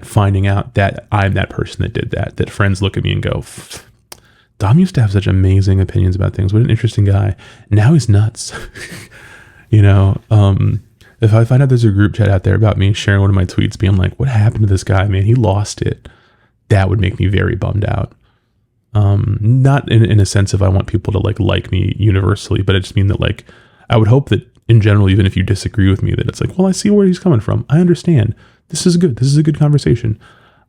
finding out that I'm that person that did that friends look at me and go, Dom used to have such amazing opinions about things. What an interesting guy. Now he's nuts. You know, if I find out there's a group chat out there about me sharing one of my tweets being like, what happened to this guy, man? He lost it. That would make me very bummed out. Not in a sense of I want people to like me universally, but I just mean that like, I would hope that in general, even if you disagree with me, that it's like, well, I see where he's coming from. I understand. This is good. This is a good conversation.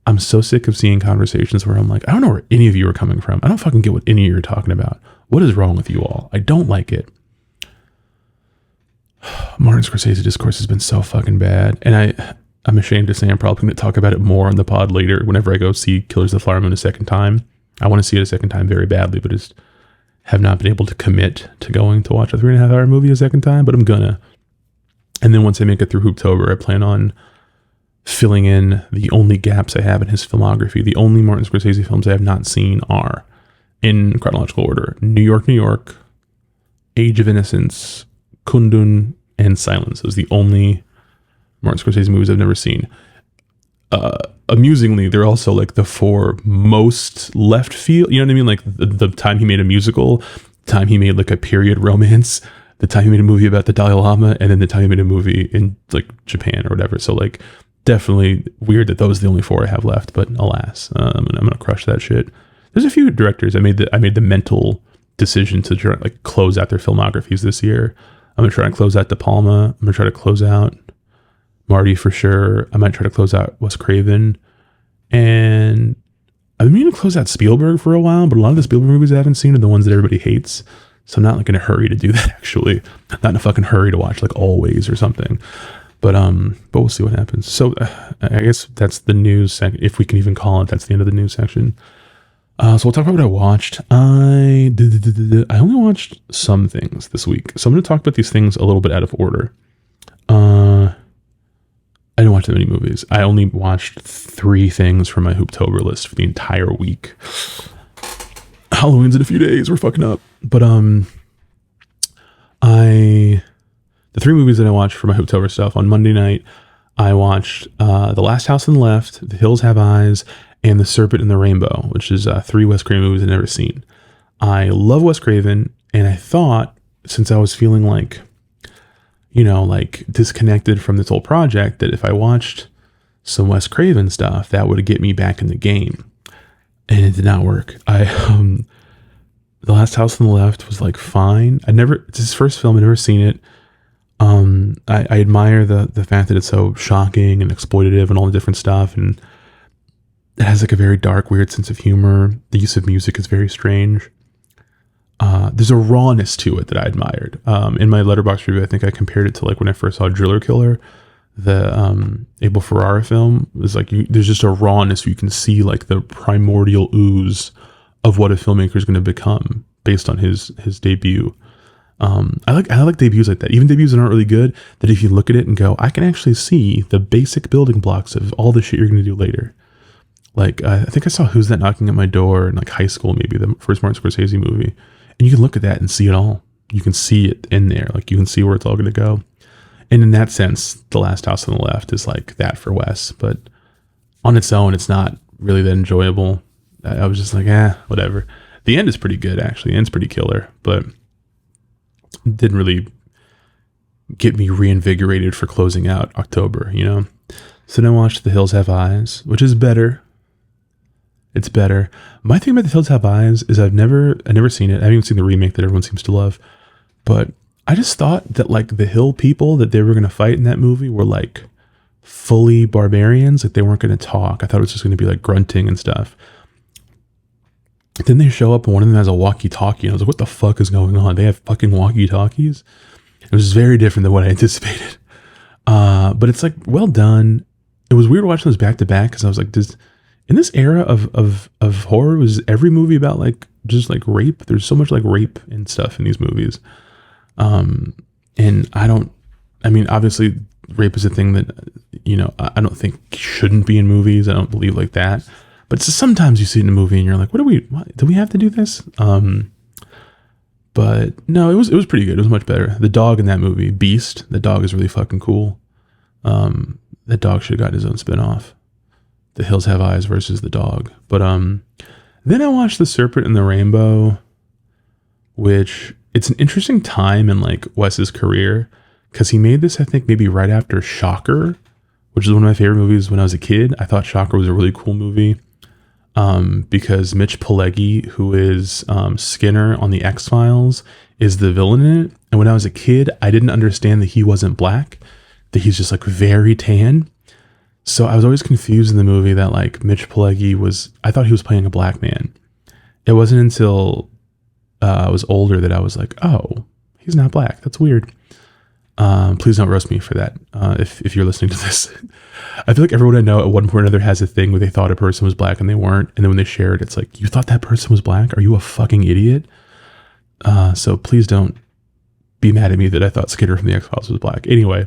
I'm so sick of seeing conversations where I'm like, I don't know where any of you are coming from. I don't fucking get what any of you are talking about. What is wrong with you all? I don't like it. Martin Scorsese discourse has been so fucking bad. And I'm ashamed to say I'm probably going to talk about it more on the pod later whenever I go see Killers of the Flower Moon a second time. I want to see it a second time very badly, but just have not been able to commit to going to watch a 3.5 hour movie a second time, but I'm gonna. And then once I make it through Hooptober, I plan on filling in the only gaps I have in his filmography. The only Martin Scorsese films I have not seen are, in chronological order, New York, New York, Age of Innocence, Kundun, and Silence. Those are the only Martin Scorsese movies I've never seen. Amusingly, they're also like the 4 most left field. You know what I mean? Like the time he made a musical, the time he made like a period romance, the time he made a movie about the Dalai Lama, and then the time he made a movie in like Japan or whatever. So like definitely weird that those are the only 4 I have left, but alas, I'm gonna crush that shit. There's a few directors I made the mental decision to try, like close out their filmographies this year. I'm gonna try to close out De Palma. I'm gonna try to close out Marty for sure. I might try to close out Wes Craven. And I've been meaning to close out Spielberg for a while, but a lot of the Spielberg movies I haven't seen are the ones that everybody hates. So I'm not like in a hurry to do that actually. Not in a fucking hurry to watch like Always or something. But we'll see what happens. So I guess that's the news section. If we can even call it, that's the end of the news section. So we'll talk about what I watched. I only watched some things this week. So I'm going to talk about these things a little bit out of order. I didn't watch that many movies. I only watched 3 things from my Hooptober list for the entire week. Halloween's in a few days. We're fucking up. But the 3 movies that I watched for my Hooptober stuff on Monday night, I watched The Last House on the Left, The Hills Have Eyes, and The Serpent and the Rainbow, which is 3 Wes Craven movies I've never seen. I love Wes Craven, and I thought, since I was feeling like, you know, like disconnected from this whole project, that if I watched some Wes Craven stuff, that would get me back in the game. And it did not work. The Last House on the Left was like fine. It's his first film. I'd never seen it. I admire the fact that it's so shocking and exploitative and all the different stuff. And it has like a very dark, weird sense of humor. The use of music is very strange. There's a rawness to it that I admired. In my Letterboxd review, I think I compared it to like when I first saw Driller Killer, the Abel Ferrara film. It's like there's just a rawness where you can see like the primordial ooze of what a filmmaker is going to become based on his debut. I like debuts like that. Even debuts that aren't really good, that if you look at it and go, I can actually see the basic building blocks of all the shit you're going to do later. Like I think I saw Who's That Knocking at My Door in like high school, maybe the first Martin Scorsese movie. And you can look at that and see it all. You can see it in there. Like you can see where it's all going to go. And in that sense, The Last House on the Left is like that for Wes. But on its own, it's not really that enjoyable. I was just like, whatever. The end is pretty good, actually. The end's pretty killer. But it didn't really get me reinvigorated for closing out October, you know? So then I watched The Hills Have Eyes, which is better. It's better. My thing about The Hills Have Eyes is I've never seen it. I haven't even seen the remake that everyone seems to love. But I just thought that like the hill people that they were going to fight in that movie were like fully barbarians. Like they weren't going to talk. I thought it was just going to be like grunting and stuff. Then they show up and one of them has a walkie-talkie. And I was like, what the fuck is going on? They have fucking walkie-talkies? It was very different than what I anticipated. But it's like well done. It was weird watching those back to back because I was like, in this era of horror, was every movie about like just like rape? There's so much like rape and stuff in these movies. And I mean, obviously rape is a thing that, you know, I don't think shouldn't be in movies. I don't believe like that. But sometimes you see it in a movie and you're like, do we have to do this? But no, it was pretty good. It was much better. The dog in that movie, Beast, the dog is really fucking cool. That dog should have got his own spinoff. The Hills Have Eyes versus the dog. But then I watched The Serpent and the Rainbow, which it's an interesting time in like Wes's career because he made this, I think, maybe right after Shocker, which is one of my favorite movies when I was a kid. I thought Shocker was a really cool movie because Mitch Pileggi, who is Skinner on the X-Files, is the villain in it. And when I was a kid, I didn't understand that he wasn't black, that he's just like very tan. So I was always confused in the movie that like Mitch Pileggi I thought he was playing a black man. It wasn't until I was older that I was like, oh, he's not black. That's weird. Please don't roast me for that. If you're listening to this, I feel like everyone I know at one point or another has a thing where they thought a person was black and they weren't. And then when they share it, it's like, you thought that person was black? Are you a fucking idiot? So please don't be mad at me that I thought Skinner from the X-Files was black. Anyway,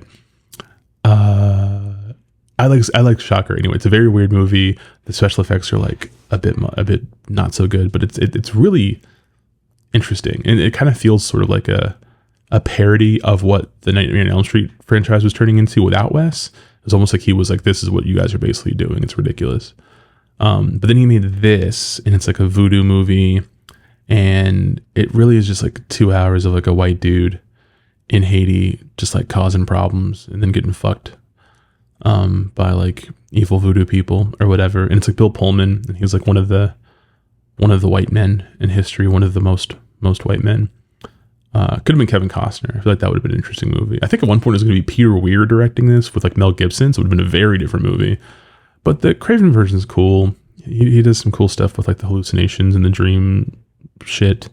I like Shocker. Anyway, it's a very weird movie. The special effects are like a bit not so good, but it's really interesting, and it kind of feels sort of like a parody of what the Nightmare on Elm Street franchise was turning into without Wes. It was almost like he was like, this is what you guys are basically doing. It's ridiculous. But then he made this, and it's like a voodoo movie, and it really is just like 2 hours of like a white dude in Haiti just like causing problems and then getting fucked by like evil voodoo people or whatever. And it's like Bill Pullman, and he's like one of the white men in history, one of the most white men. Could have been Kevin Costner. I feel like that would have been an interesting movie. I think at one point it was going to be Peter Weir directing this with like Mel Gibson, so it would have been a very different movie. But the Craven version is cool. He does some cool stuff with like the hallucinations and the dream shit.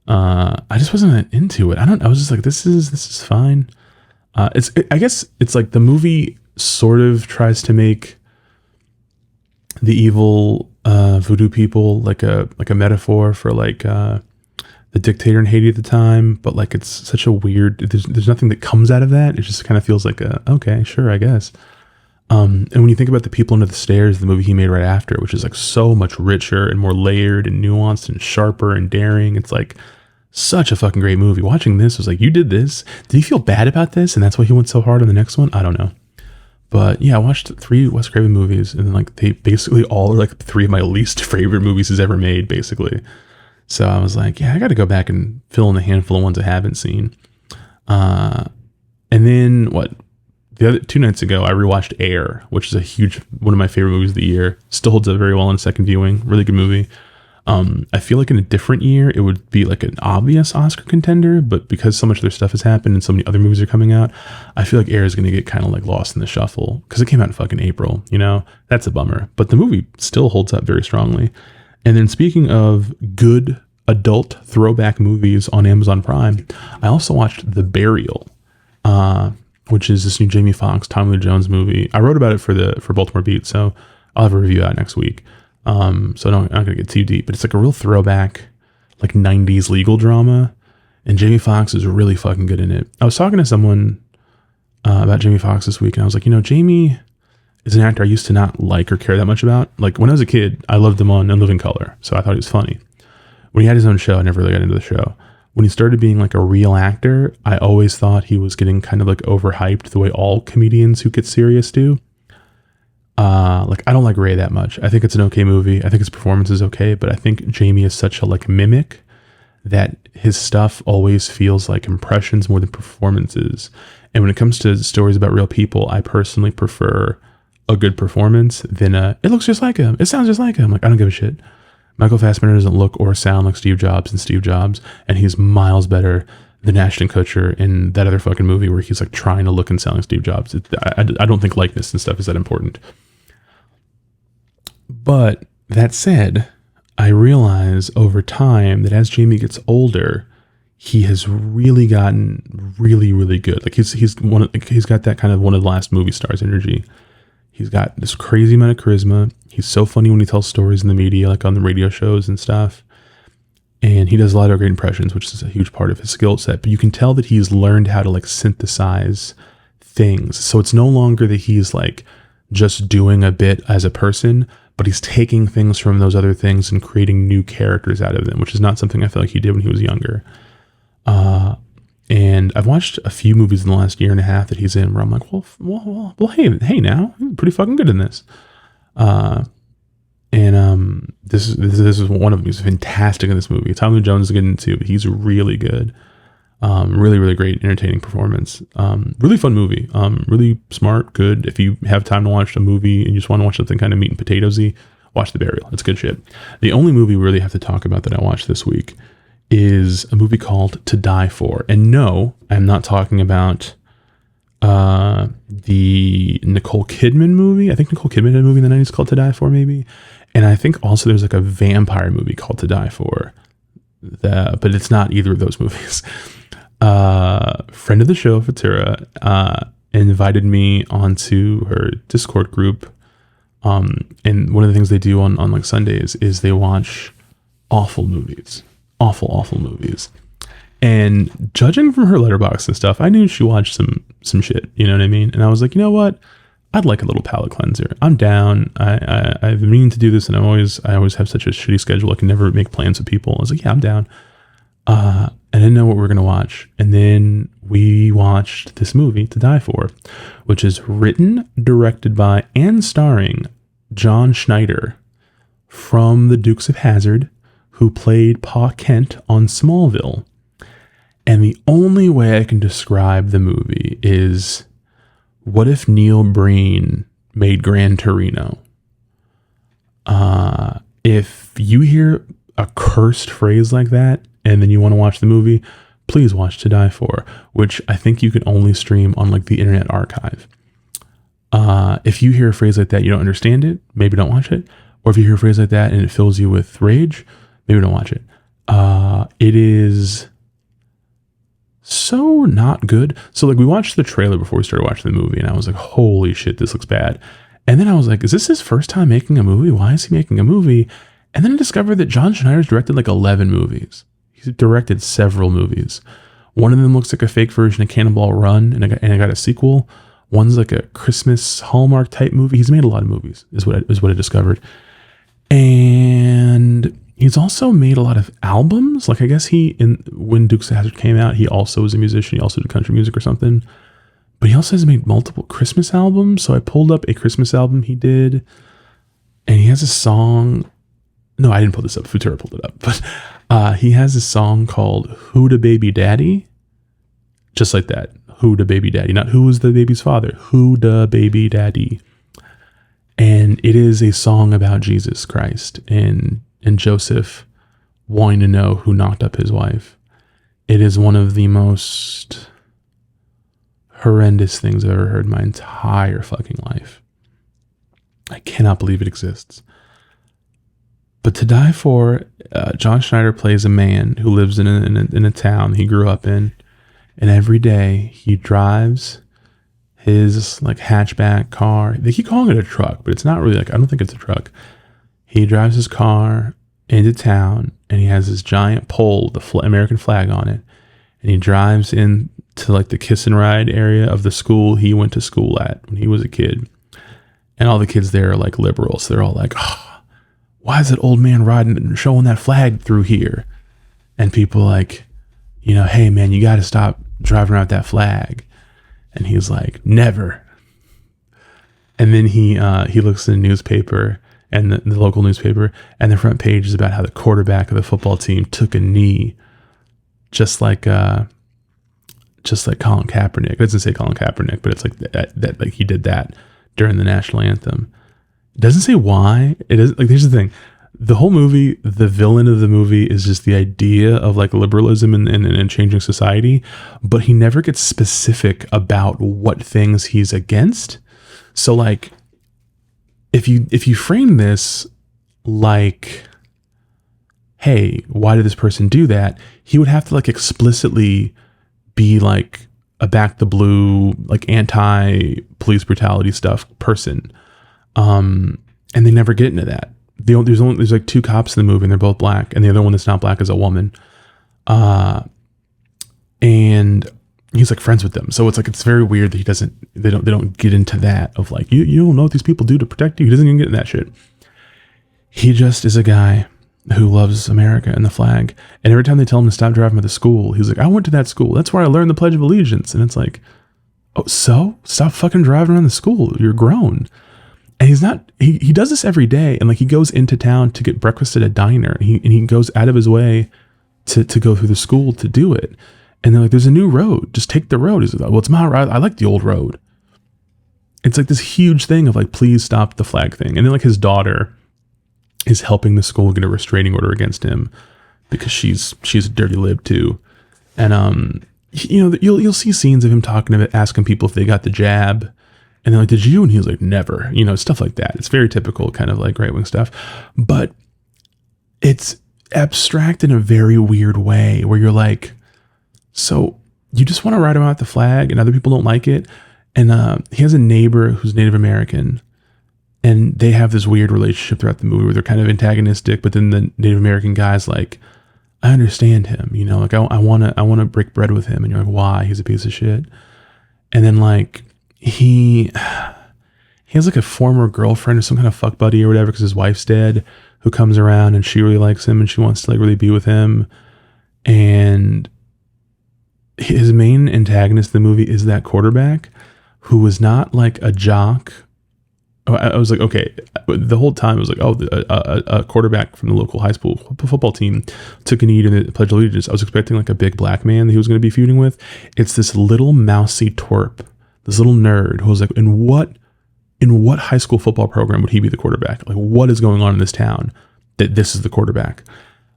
I just wasn't into it. I was just like, this is fine. I guess it's like the movie sort of tries to make the evil voodoo people like a metaphor for like the dictator in Haiti at the time, but like it's such a weird, there's nothing that comes out of that. It just kind of feels like okay, sure, I guess. And when you think about The People Under the Stairs, the movie he made right after, which is like so much richer and more layered and nuanced and sharper and daring, it's like such a fucking great movie. Watching this was like, you did this. Did he feel bad about this? And that's why he went so hard on the next one? I don't know. But yeah, I watched 3 Wes Craven movies, and then like they basically all are like 3 of my least favorite movies he's ever made, basically. So I was like, yeah, I got to go back and fill in the handful of ones I haven't seen. And then the other 2 nights ago, I rewatched Air, which is one of my favorite movies of the year. Still holds up very well in a second viewing. Really good movie. I feel like in a different year, it would be like an obvious Oscar contender, but because so much of their stuff has happened and so many other movies are coming out, I feel like Air is going to get kind of like lost in the shuffle because it came out in fucking April, you know? That's a bummer. But the movie still holds up very strongly. And then speaking of good adult throwback movies on Amazon Prime, I also watched The Burial, which is this new Jamie Foxx, Tommy Lee Jones movie. I wrote about it for Baltimore Beat, so I'll have a review out next week. So I'm not going to get too deep, but it's like a real throwback, like 90s legal drama, and Jamie Foxx is really fucking good in it. I was talking to someone about Jamie Foxx this week, and I was like, Jamie is an actor I used to not like or care that much about. Like when I was a kid, I loved him on In Living Color, so I thought he was funny. When he had his own show, I never really got into the show. When he started being like a real actor, I always thought he was getting kind of like overhyped the way all comedians who get serious do. Like I don't like Ray that much. I think it's an okay movie. I think his performance is okay, but I think Jamie is such a like mimic that his stuff always feels like impressions more than performances. And when it comes to stories about real people, I personally prefer a good performance than it looks just like him. It sounds just like him. Like I don't give a shit. Michael Fassbender doesn't look or sound like Steve Jobs and Steve Jobs, and he's miles better than Ashton Kutcher in that other fucking movie where he's like trying to look and sound like Steve Jobs. I don't think likeness and stuff is that important. But that said, I realize over time that as Jamie gets older, he has really gotten really, really good. Like he's got that kind of one of the last movie stars energy. He's got this crazy amount of charisma. He's so funny when he tells stories in the media, like on the radio shows and stuff. And he does a lot of great impressions, which is a huge part of his skill set. But you can tell that he's learned how to like synthesize things. So it's no longer that he's like just doing a bit as a person, but he's taking things from those other things and creating new characters out of them, which is not something I feel like he did when he was younger. And I've watched a few movies in the last year and a half that he's in where I'm like, well, hey now, he's pretty fucking good in this. This is one of them. He's fantastic in this movie. Tommy Lee Jones is good in it too, but he's really good. Really, really great, entertaining performance. Really fun movie. Really smart, good. If you have time to watch a movie and you just want to watch something kind of meat and potatoesy, watch The Burial. It's good shit. The only movie we really have to talk about that I watched this week is a movie called To Die For. And no, I'm not talking about the Nicole Kidman movie. I think Nicole Kidman had a movie in the 90s called To Die For, maybe. And I think also there's like a vampire movie called To Die For. But it's not either of those movies. Friend of the show, Fatura, invited me onto her Discord group. And one of the things they do on like Sundays is they watch awful movies. Awful movies. And judging from her letterbox and stuff, I knew she watched some shit, you know what I mean? And I was like, you know what? I'd like a little palate cleanser. I'm down. I've been meaning to do this, and I always have such a shitty schedule. I can never make plans with people. I was like, yeah, I'm down. I didn't know what we were going to watch. And then we watched this movie, To Die For, which is written, directed by, and starring John Schneider from The Dukes of Hazzard, who played Pa Kent on Smallville. And the only way I can describe the movie is, what if Neil Breen made Gran Torino? If you hear a cursed phrase like that, and then you want to watch the movie, please watch To Die For, which I think you can only stream on like the Internet Archive. If you hear a phrase like that, you don't understand it, maybe don't watch it. Or if you hear a phrase like that and it fills you with rage, maybe don't watch it. It is so not good. So like we watched the trailer before we started watching the movie, and I was like, holy shit, this looks bad. And then I was like, is this his first time making a movie? Why is he making a movie? And then I discovered that John Schneider's directed like 11 movies. He's directed several movies. One of them looks like a fake version of Cannonball Run, and I got a sequel. One's like a Christmas Hallmark type movie. He's made a lot of movies, is what I discovered. And he's also made a lot of albums. Like I guess when Dukes of Hazzard came out, he also was a musician. He also did country music or something. But he also has made multiple Christmas albums. So I pulled up a Christmas album he did, and he has a song. No, I didn't pull this up. Futura pulled it up. But he has a song called Who Da Baby Daddy? Just like that. Who Da Baby Daddy. Not who was the baby's father. Who Da Baby Daddy. And it is a song about Jesus Christ and Joseph wanting to know who knocked up his wife. It is one of the most horrendous things I've ever heard in my entire fucking life. I cannot believe it exists. But To Die For, John Schneider plays a man who lives in a town he grew up in, and every day he drives his like hatchback car. They keep calling it a truck, but it's not really like, I don't think it's a truck. He drives his car into town, and he has this giant pole, the American flag on it, and he drives into like the kiss and ride area of the school he went to school at when he was a kid. And all the kids there are like liberals. They're all like, oh, why is that old man riding and showing that flag through here? And people like, you know, hey man, you got to stop driving around with that flag. And he's like, never. And then he looks in the newspaper, and the local newspaper, and the front page is about how the quarterback of the football team took a knee, just like Colin Kaepernick. It doesn't say Colin Kaepernick, but it's like that like he did that during the national anthem. It doesn't say why. It is like, here's the thing. The whole movie, the villain of the movie is just the idea of like liberalism and changing society, but he never gets specific about what things he's against. So like, if you frame this like, hey, why did this person do that? He would have to like explicitly be like a back the blue, like anti-police brutality stuff person. And they never get into that. There's like two cops in the movie, and they're both black, and the other one that's not black is a woman. And he's like friends with them. So it's like, it's very weird that they don't get into that of like, you don't know what these people do to protect you. He doesn't even get in that shit. He just is a guy who loves America and the flag. And every time they tell him to stop driving to the school, he's like, I went to that school. That's where I learned the Pledge of Allegiance. And it's like, oh, so stop fucking driving around the school. You're grown. And he does this every day. And like, he goes into town to get breakfast at a diner, and he goes out of his way to go through the school to do it. And they're like, there's a new road. Just take the road. He's like, well, it's my road. I like the old road. It's like this huge thing of like, please stop the flag thing. And then like his daughter is helping the school get a restraining order against him because she's a dirty lib too. And you know, you'll see scenes of him talking about asking people if they got the jab, and they're like, did you? And he was like, never. You know, stuff like that. It's very typical kind of like right-wing stuff, but it's abstract in a very weird way where you're like, so you just want to write about the flag and other people don't like it. And he has a neighbor who's Native American, and they have this weird relationship throughout the movie where they're kind of antagonistic, but then the Native American guy's like, I understand him, you know, like I want to break bread with him. And you're like, why? He's a piece of shit. And then like he has like a former girlfriend or some kind of fuck buddy or whatever, because his wife's dead, who comes around and she really likes him and she wants to like really be with him. And his main antagonist in the movie is that quarterback who was not like a jock. I was like, okay, the whole time it was like, oh, a quarterback from the local high school football team took a knee to the Pledge of Allegiance. I was expecting like a big black man that he was going to be feuding with. It's this little mousy twerp, this little nerd who was like, in what high school football program would he be the quarterback? Like, what is going on in this town that this is the quarterback?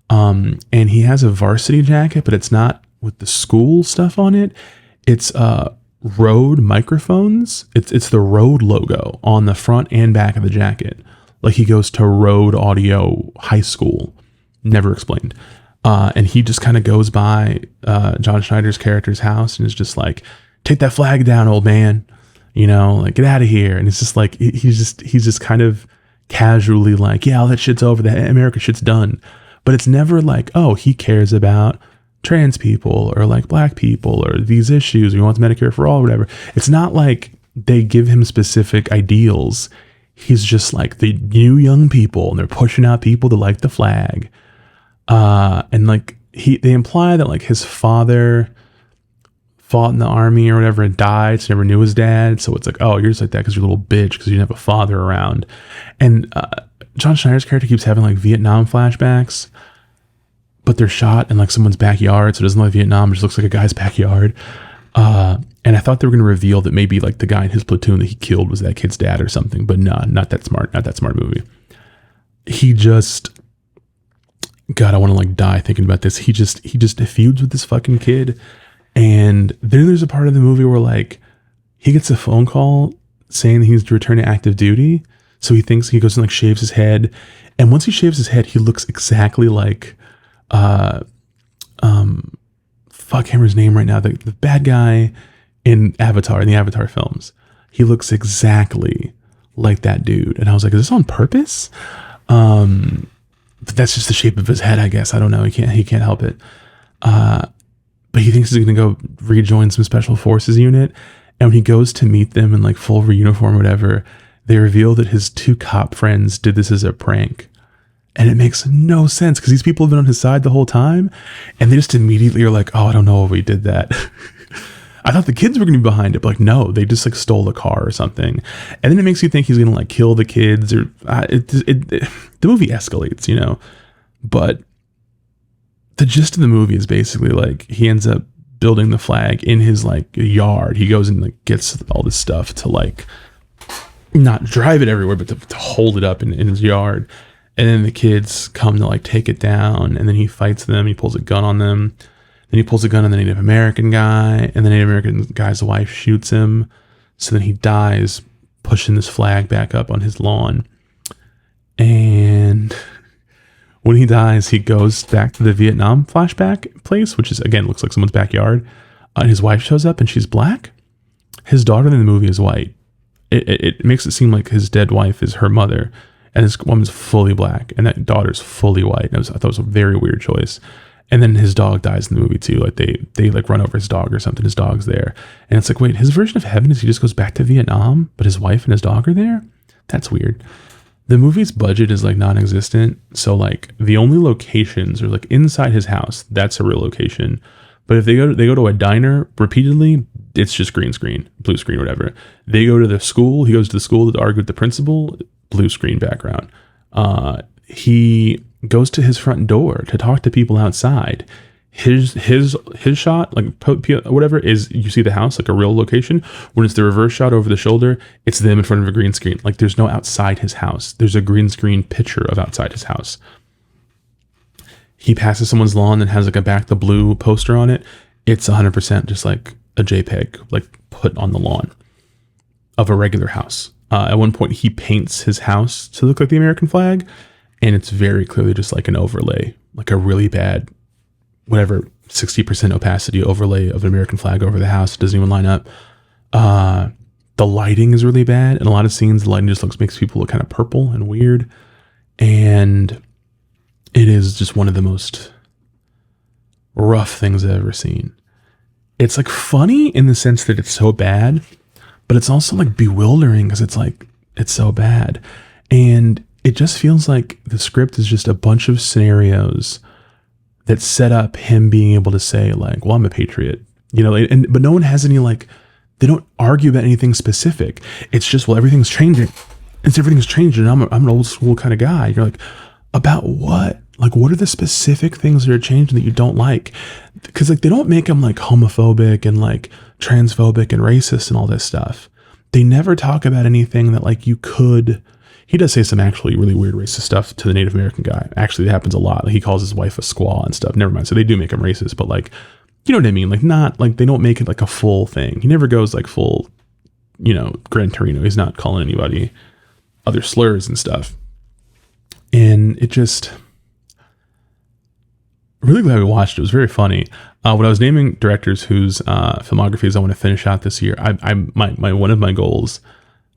And he has a varsity jacket, but it's not with the school stuff on it. It's Rode microphones. It's the Rode logo on the front and back of the jacket. Like he goes to Rode Audio High School. Never explained. And he just kind of goes by John Schneider's character's house and is just like, take that flag down, old man. You know, like, get out of here. And it's just like, he's just kind of casually like, yeah, all that shit's over. The America shit's done. But it's never like, oh, he cares about trans people or like black people or these issues, or he wants Medicare for all or whatever. It's not like they give him specific ideals. He's just like the new young people, and they're pushing out people that like the flag. And like they imply that like his father fought in the army or whatever and died, so never knew his dad. So it's like, oh, you're just like that because you're a little bitch because you didn't have a father around. And John Schneider's character keeps having like Vietnam flashbacks, but they're shot in like someone's backyard, so it doesn't look like Vietnam, it just looks like a guy's backyard. And I thought they were going to reveal that maybe like the guy in his platoon that he killed was that kid's dad or something, but nah, not that smart movie. He just, God, I want to like die thinking about this. He just feuds with this fucking kid. And then there's a part of the movie where like he gets a phone call saying he's to return to active duty. So he thinks, he goes and like shaves his head. And once he shaves his head, he looks exactly like, fuck, I can't remember his name right now. The bad guy in the Avatar films. He looks exactly like that dude. And I was like, is this on purpose? But that's just the shape of his head, I guess. I don't know. He can't help it. But he thinks he's going to go rejoin some special forces unit. And when he goes to meet them in like full uniform or whatever, they reveal that his two cop friends did this as a prank. And it makes no sense because these people have been on his side the whole time. And they just immediately are like, oh, I don't know if we did that. I thought the kids were going to be behind it, but like, no, they just like stole a car or something. And then it makes you think he's going to like kill the kids, or the movie escalates, you know. But the gist of the movie is basically like he ends up building the flag in his like yard. He goes and like gets all this stuff to like not drive it everywhere, but to hold it up in his yard. And then the kids come to like take it down, and then he fights them. He pulls a gun on them. Then he pulls a gun on the Native American guy, and the Native American guy's wife shoots him. So then he dies pushing this flag back up on his lawn. And when he dies, he goes back to the Vietnam flashback place, which is, again, looks like someone's backyard. And his wife shows up and she's black. His daughter in the movie is white. It makes it seem like his dead wife is her mother. And this woman's fully black, and that daughter's fully white. And I thought it was a very weird choice. And then his dog dies in the movie too. Like they like run over his dog or something. His dog's there. And it's like, wait, his version of heaven is he just goes back to Vietnam, but his wife and his dog are there? That's weird. The movie's budget is like non-existent. So like the only locations are like inside his house. That's a real location. But if they go to a diner repeatedly, it's just green screen, blue screen, whatever. They go to the school. He goes to the school to argue with the principal, blue screen background. He goes to his front door to talk to people outside. his shot, like whatever, is you see the house, like a real location. When it's the reverse shot over the shoulder, it's them in front of a green screen. Like there's no outside his house. There's a green screen picture of outside his house. He passes someone's lawn that has like a Back the Blue poster on it. It's 100% just like a JPEG, like put on the lawn of a regular house. At one point, he paints his house to look like the American flag, and it's very clearly just like an overlay, like a really bad, whatever, 60% opacity overlay of an American flag over the house. It doesn't even line up. The lighting is really bad. In a lot of scenes, the lighting just makes people look kind of purple and weird. And it is just one of the most rough things I've ever seen. It's like funny in the sense that it's so bad, but it's also like bewildering because it's like, it's so bad. And it just feels like the script is just a bunch of scenarios that set up him being able to say like, well, I'm a patriot, you know, but no one has any, like, they don't argue about anything specific. It's just, well, everything's changing. Everything's changing. I'm an old school kind of guy. You're like, about what? Like, what are the specific things that are changing that you don't like? Because like, they don't make him like homophobic and like transphobic and racist and all this stuff. They never talk about anything that like you could. He does say some actually really weird racist stuff to the Native American guy. Actually, it happens a lot. Like, he calls his wife a squaw and stuff. Never mind. So they do make him racist, but like, you know what I mean? Like, not like, they don't make it like a full thing. He never goes like full, you know, Gran Torino. He's not calling anybody other slurs and stuff. And it just, really glad we watched it. It was very funny. When I was naming directors whose filmographies I want to finish out this year, my one of my goals,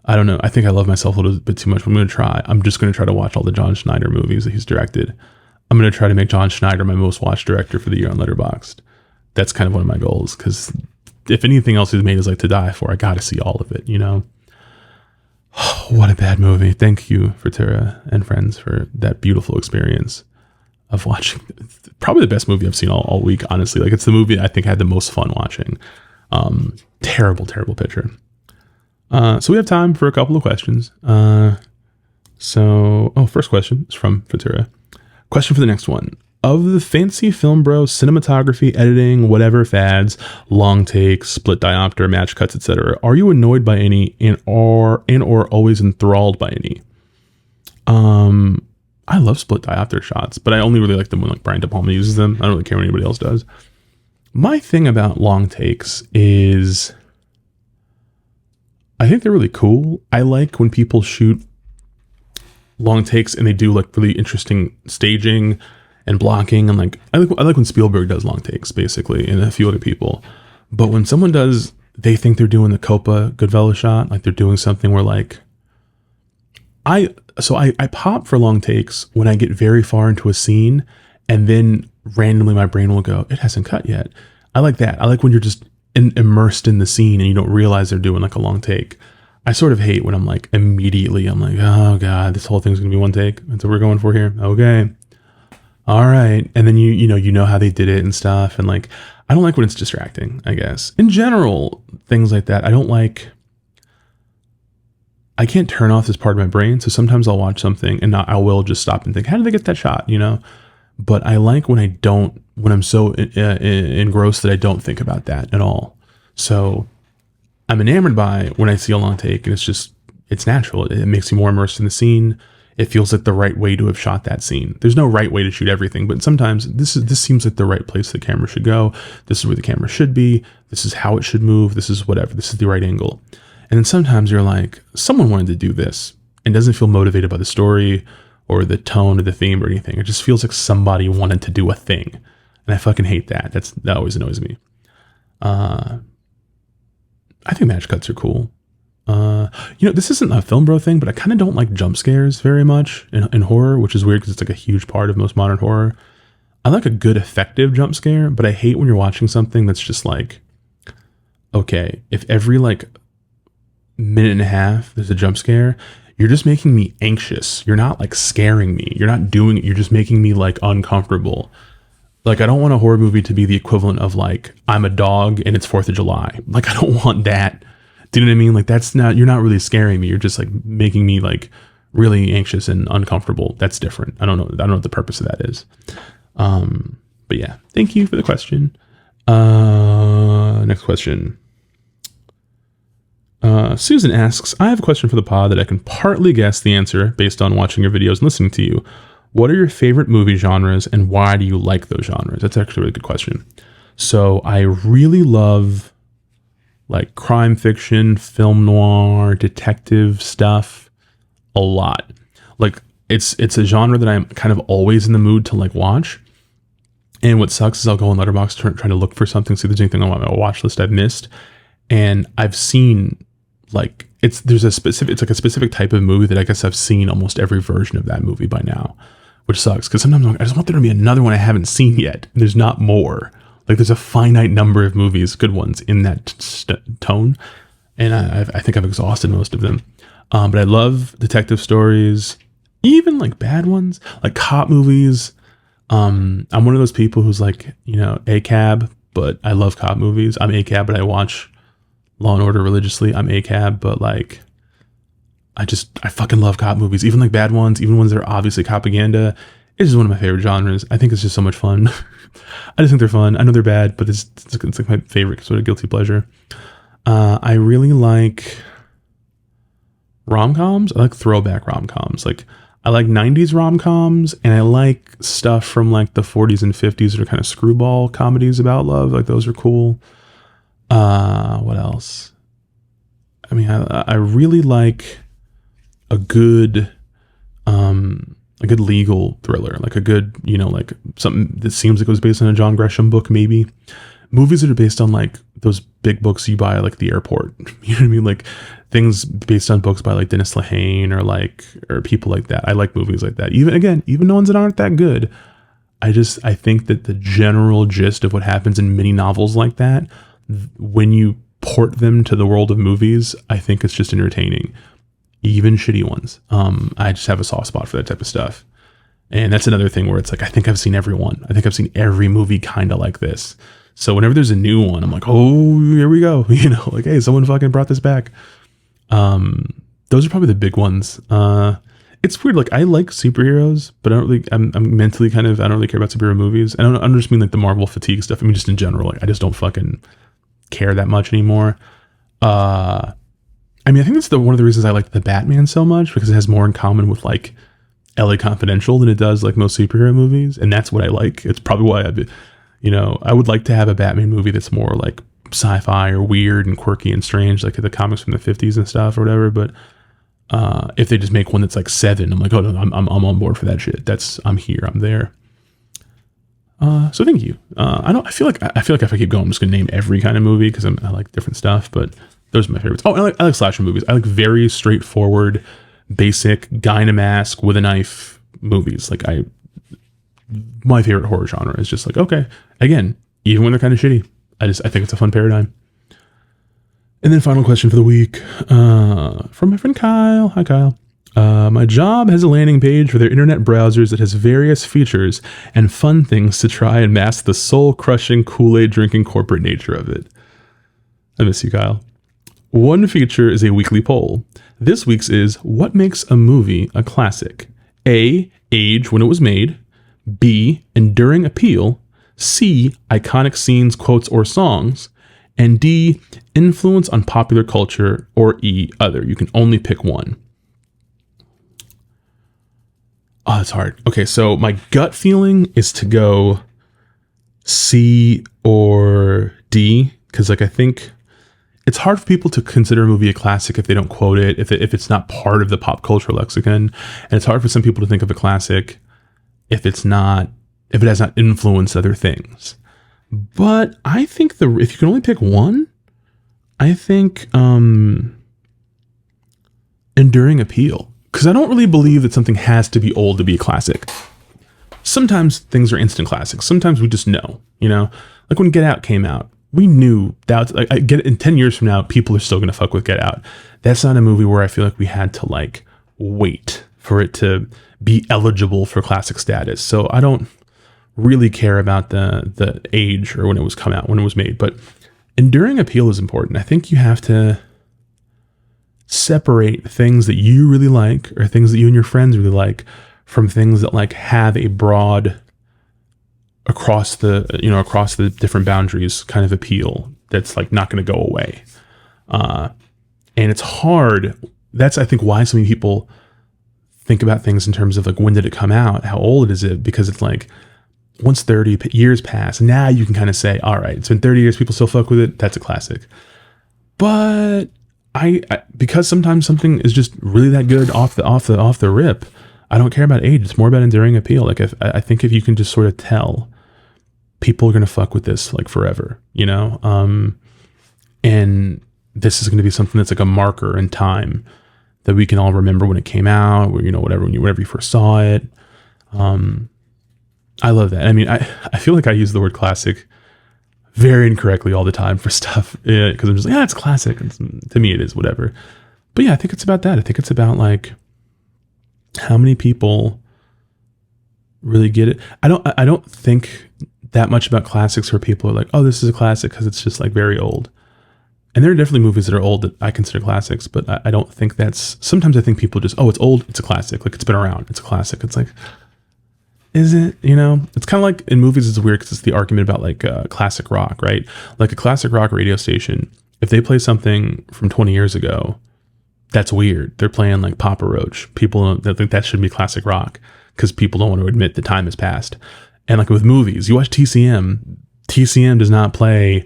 I don't know, I think I love myself a little bit too much. I'm just going to try to watch all the John Schneider movies that he's directed. I'm going to try to make John Schneider my most watched director for the year on Letterboxd. That's kind of one of my goals, because if anything else he's made is like To Die For, I got to see all of it, you know? What a bad movie. Thank you, Fritura and friends, for that beautiful experience of watching. Probably the best movie I've seen all week, honestly. Like, it's the movie I think I had the most fun watching. Terrible picture. So we have time for a couple of questions. First question is from Fritura. Question for the next one. Of the fancy film bro cinematography, editing, whatever fads, long takes, split diopter, match cuts, etc., are you annoyed by any or always enthralled by any? I love split diopter shots, but I only really like them when like Brian De Palma uses them. I don't really care what anybody else does. My thing about long takes is I think they're really cool. I like when people shoot long takes and they do like really interesting staging and blocking, and like I like when Spielberg does long takes, basically, and a few other people. But when someone does, they think they're doing the Coppa Goodfellas shot, like they're doing something where like I pop for long takes when I get very far into a scene and then randomly my brain will go, it hasn't cut yet. I like that. I like when you're just immersed in the scene and you don't realize they're doing like a long take. I sort of hate when I'm like immediately, I'm like, oh God, this whole thing's gonna be one take. That's what we're going for here. Okay. All right. And then you know how they did it and stuff. And like, I don't like when it's distracting, I guess. In general, things like that, I can't turn off this part of my brain. So sometimes I'll watch something and I will just stop and think, how did they get that shot? You know? But I like when I'm so engrossed that I don't think about that at all. So I'm enamored by when I see a long take, and it's natural. It makes you more immersed in the scene. It feels like the right way to have shot that scene. There's no right way to shoot everything, but sometimes this seems like the right place the camera should go. This is where the camera should be. This is how it should move. This is whatever. This is the right angle. And then sometimes you're like, someone wanted to do this and doesn't feel motivated by the story or the tone or the theme or anything. It just feels like somebody wanted to do a thing. And I fucking hate that. That always annoys me. I think match cuts are cool. This isn't a film bro thing, but I kind of don't like jump scares very much in horror, which is weird because it's like a huge part of most modern horror. I like a good effective jump scare, but I hate when you're watching something that's just like, okay, if every like minute and a half there's a jump scare, you're just making me anxious. You're not like scaring me. You're not doing it. You're just making me like uncomfortable. Like, I don't want a horror movie to be the equivalent of like, I'm a dog and it's 4th of July. Like, I don't want that. Do you know what I mean? Like, you're not really scaring me. You're just like making me like really anxious and uncomfortable. That's different. I don't know what the purpose of that is. But yeah, thank you for the question. Next question. Susan asks, I have a question for the pod that I can partly guess the answer based on watching your videos and listening to you. What are your favorite movie genres and why do you like those genres? That's actually a really good question. So I really love like crime fiction, film noir, detective stuff a lot. Like it's a genre that I'm kind of always in the mood to like watch. And what sucks is I'll go on Letterboxd trying to look for something, see if there's anything on my watch list I've missed. And I've seen like it's like a specific type of movie that I guess I've seen almost every version of that movie by now, which sucks because sometimes I'm like, I just want there to be another one I haven't seen yet. And there's not more. Like there's a finite number of movies, good ones in that tone. And I think I've exhausted most of them. But I love detective stories, even like bad ones, like cop movies. I'm one of those people who's like, you know, ACAB, but I love cop movies. I'm ACAB, but I watch Law and Order religiously. I'm ACAB, but like, I fucking love cop movies, even like bad ones, even ones that are obviously propaganda. It's just one of my favorite genres. I think it's just so much fun. I just think they're fun. I know they're bad, but it's like my favorite sort of guilty pleasure. I really like rom-coms. I like throwback rom-coms. Like I like 90s rom-coms, and I like stuff from like the 40s and 50s that are kind of screwball comedies about love. Like those are cool. What else? I mean, I really like a good legal thriller, like a good, you know, like something that seems like it was based on a John Grisham book, maybe. Movies that are based on like those big books you buy at like the airport. You know what I mean? Like things based on books by like Dennis Lehane or people like that. I like movies like that. Even ones that aren't that good. I think that the general gist of what happens in mini novels like that, when you port them to the world of movies, I think it's just entertaining. Even shitty ones. I just have a soft spot for that type of stuff. And that's another thing where it's like, I think I've seen every one. I think I've seen every movie kind of like this. So whenever there's a new one, I'm like, oh, here we go. You know, like, hey, someone fucking brought this back. Those are probably the big ones. It's weird. Like I like superheroes, but I'm mentally I don't really care about superhero movies. I don't just mean like the Marvel fatigue stuff. I mean, just in general, like I just don't fucking care that much anymore. I mean, I think that's one of the reasons I like the Batman so much, because it has more in common with like LA Confidential than it does like most superhero movies. And that's what I like. It's probably why I would like to have a Batman movie that's more like sci-fi or weird and quirky and strange, like the comics from the 50s and stuff or whatever. But if they just make one that's like Seven, I'm like, oh no, I'm on board for that shit. I'm here, I'm there. So thank you. I feel like if I keep going, I'm just gonna name every kind of movie because I like different stuff, but those are my favorites. Oh, I like slasher movies. I like very straightforward, basic guy in a mask with a knife movies. Like my favorite horror genre is just like, okay, again, even when they're kind of shitty, I think it's a fun paradigm. And then final question for the week, from my friend Kyle. Hi, Kyle. My job has a landing page for their internet browsers that has various features and fun things to try and mask the soul-crushing Kool-Aid drinking corporate nature of it. I miss you, Kyle. One feature is a weekly poll. This week's is, what makes a movie a classic? A, age when it was made. B, enduring appeal. C, iconic scenes, quotes, or songs. And D, influence on popular culture. Or E, other. You can only pick one. Oh, it's hard. Okay, so my gut feeling is to go C or D, because like I think it's hard for people to consider a movie a classic if they don't quote it, if it's not part of the pop culture lexicon, and it's hard for some people to think of a classic if it has not influenced other things. But I think if you can only pick one, I think enduring appeal. Because I don't really believe that something has to be old to be a classic. Sometimes things are instant classics. Sometimes we just know, you know? Like when Get Out came out, we knew that in 10 years from now, people are still going to fuck with Get Out. That's not a movie where I feel like we had to like wait for it to be eligible for classic status. So I don't really care about the age or when it was made. But enduring appeal is important. I think you have to separate things that you really like or things that you and your friends really like from things that like have a broad across the different boundaries kind of appeal that's like not going to go away. And it's hard. That's, I think, why so many people think about things in terms of like, when did it come out? How old is it? Because it's like, once 30 years pass, now you can kind of say, all right, it's been 30 years, people still fuck with it. That's a classic. But I because sometimes something is just really that good off the rip, I don't care about age. It's more about enduring appeal. Like, I think if you can just sort of tell, people are going to fuck with this like forever, you know? And this is going to be something that's like a marker in time that we can all remember when it came out, or, you know, whatever, whenever you first saw it. I love that. I mean, I feel like I use the word classic very incorrectly all the time for stuff, because I'm just like, it's classic. To me, it is whatever. But yeah, I think it's about that. I think it's about like how many people really get it. I don't think that much about classics where people are like, oh, this is a classic because it's just like very old. And there are definitely movies that are old that I consider classics, but I don't think that's, sometimes I think people just, oh, it's old, it's a classic. Like, it's been around, it's a classic. It's like, is it? You know, it's kind of like in movies, it's weird because it's the argument about like classic rock, right? Like a classic rock radio station, if they play something from 20 years ago, that's weird. They're playing like Papa Roach. People don't think that should be classic rock because people don't want to admit the time has passed. And like with movies, you watch TCM does not play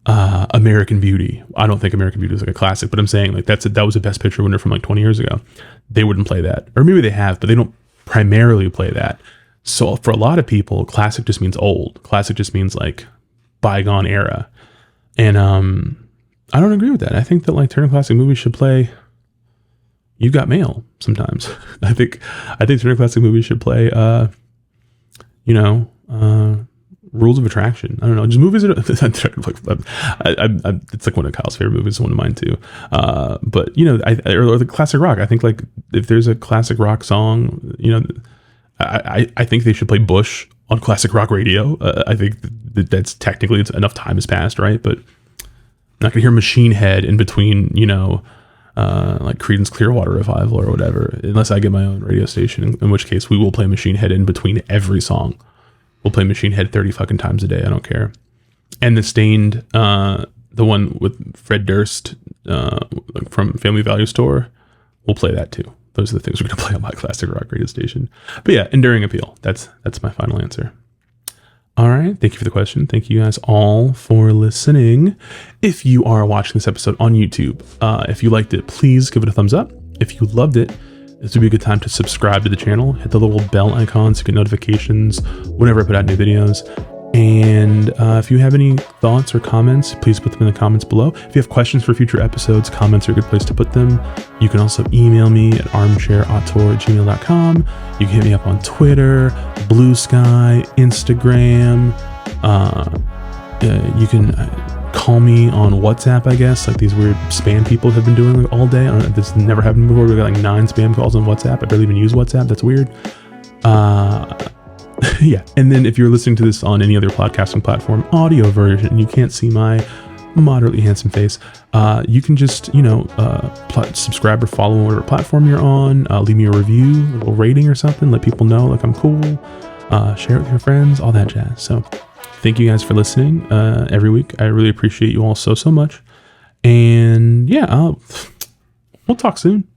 American Beauty. I don't think American Beauty is like a classic, but I'm saying like that was a Best Picture winner from like 20 years ago. They wouldn't play that, or maybe they have, but they don't primarily play that. So for a lot of people, classic just means old. Classic just means like bygone era. And I don't agree with that. I think that like Turner Classic movies should play You've Got Mail sometimes. I think Turner Classic movies should play Rules of Attraction. I don't know, just movies that are, it's like one of Kyle's favorite movies, one of mine too. But you know, or the classic rock. I think like if there's a classic rock song, you know, I think they should play Bush on classic rock radio. I think that's technically enough time has passed, right? But I'm not gonna hear Machine Head in between, you know, like Creedence Clearwater Revival or whatever, unless I get my own radio station, in which case we will play Machine Head in between every song. We'll play Machine Head 30 fucking times a day. I don't care. And the Stained, the one with Fred Durst from Family Value Store, we'll play that too. Those are the things we're going to play on my classic rock radio station. But yeah, enduring appeal. That's my final answer. All right. Thank you for the question. Thank you guys all for listening. If you are watching this episode on YouTube, if you liked it, please give it a thumbs up. If you loved it, this would be a good time to subscribe to the channel. Hit the little bell icon to get notifications whenever I put out new videos. And if you have any thoughts or comments, please put them in the comments below. If you have questions for future episodes, comments are a good place to put them. You can also email me at armchairauteur@gmail.com. You can hit me up on Twitter, Blue Sky, Instagram. You can call me on WhatsApp, I guess, like these weird spam people have been doing like all day. I don't know, this never happened before. We got like 9 spam calls on WhatsApp. I barely even use WhatsApp. That's weird. Yeah. And then if you're listening to this on any other podcasting platform, audio version, you can't see my moderately handsome face. You can just, you know, subscribe or follow whatever platform you're on. Leave me a review, a little rating or something. Let people know like I'm cool. Share it with your friends, all that jazz. So thank you guys for listening every week. I really appreciate you all so much. And yeah, we'll talk soon.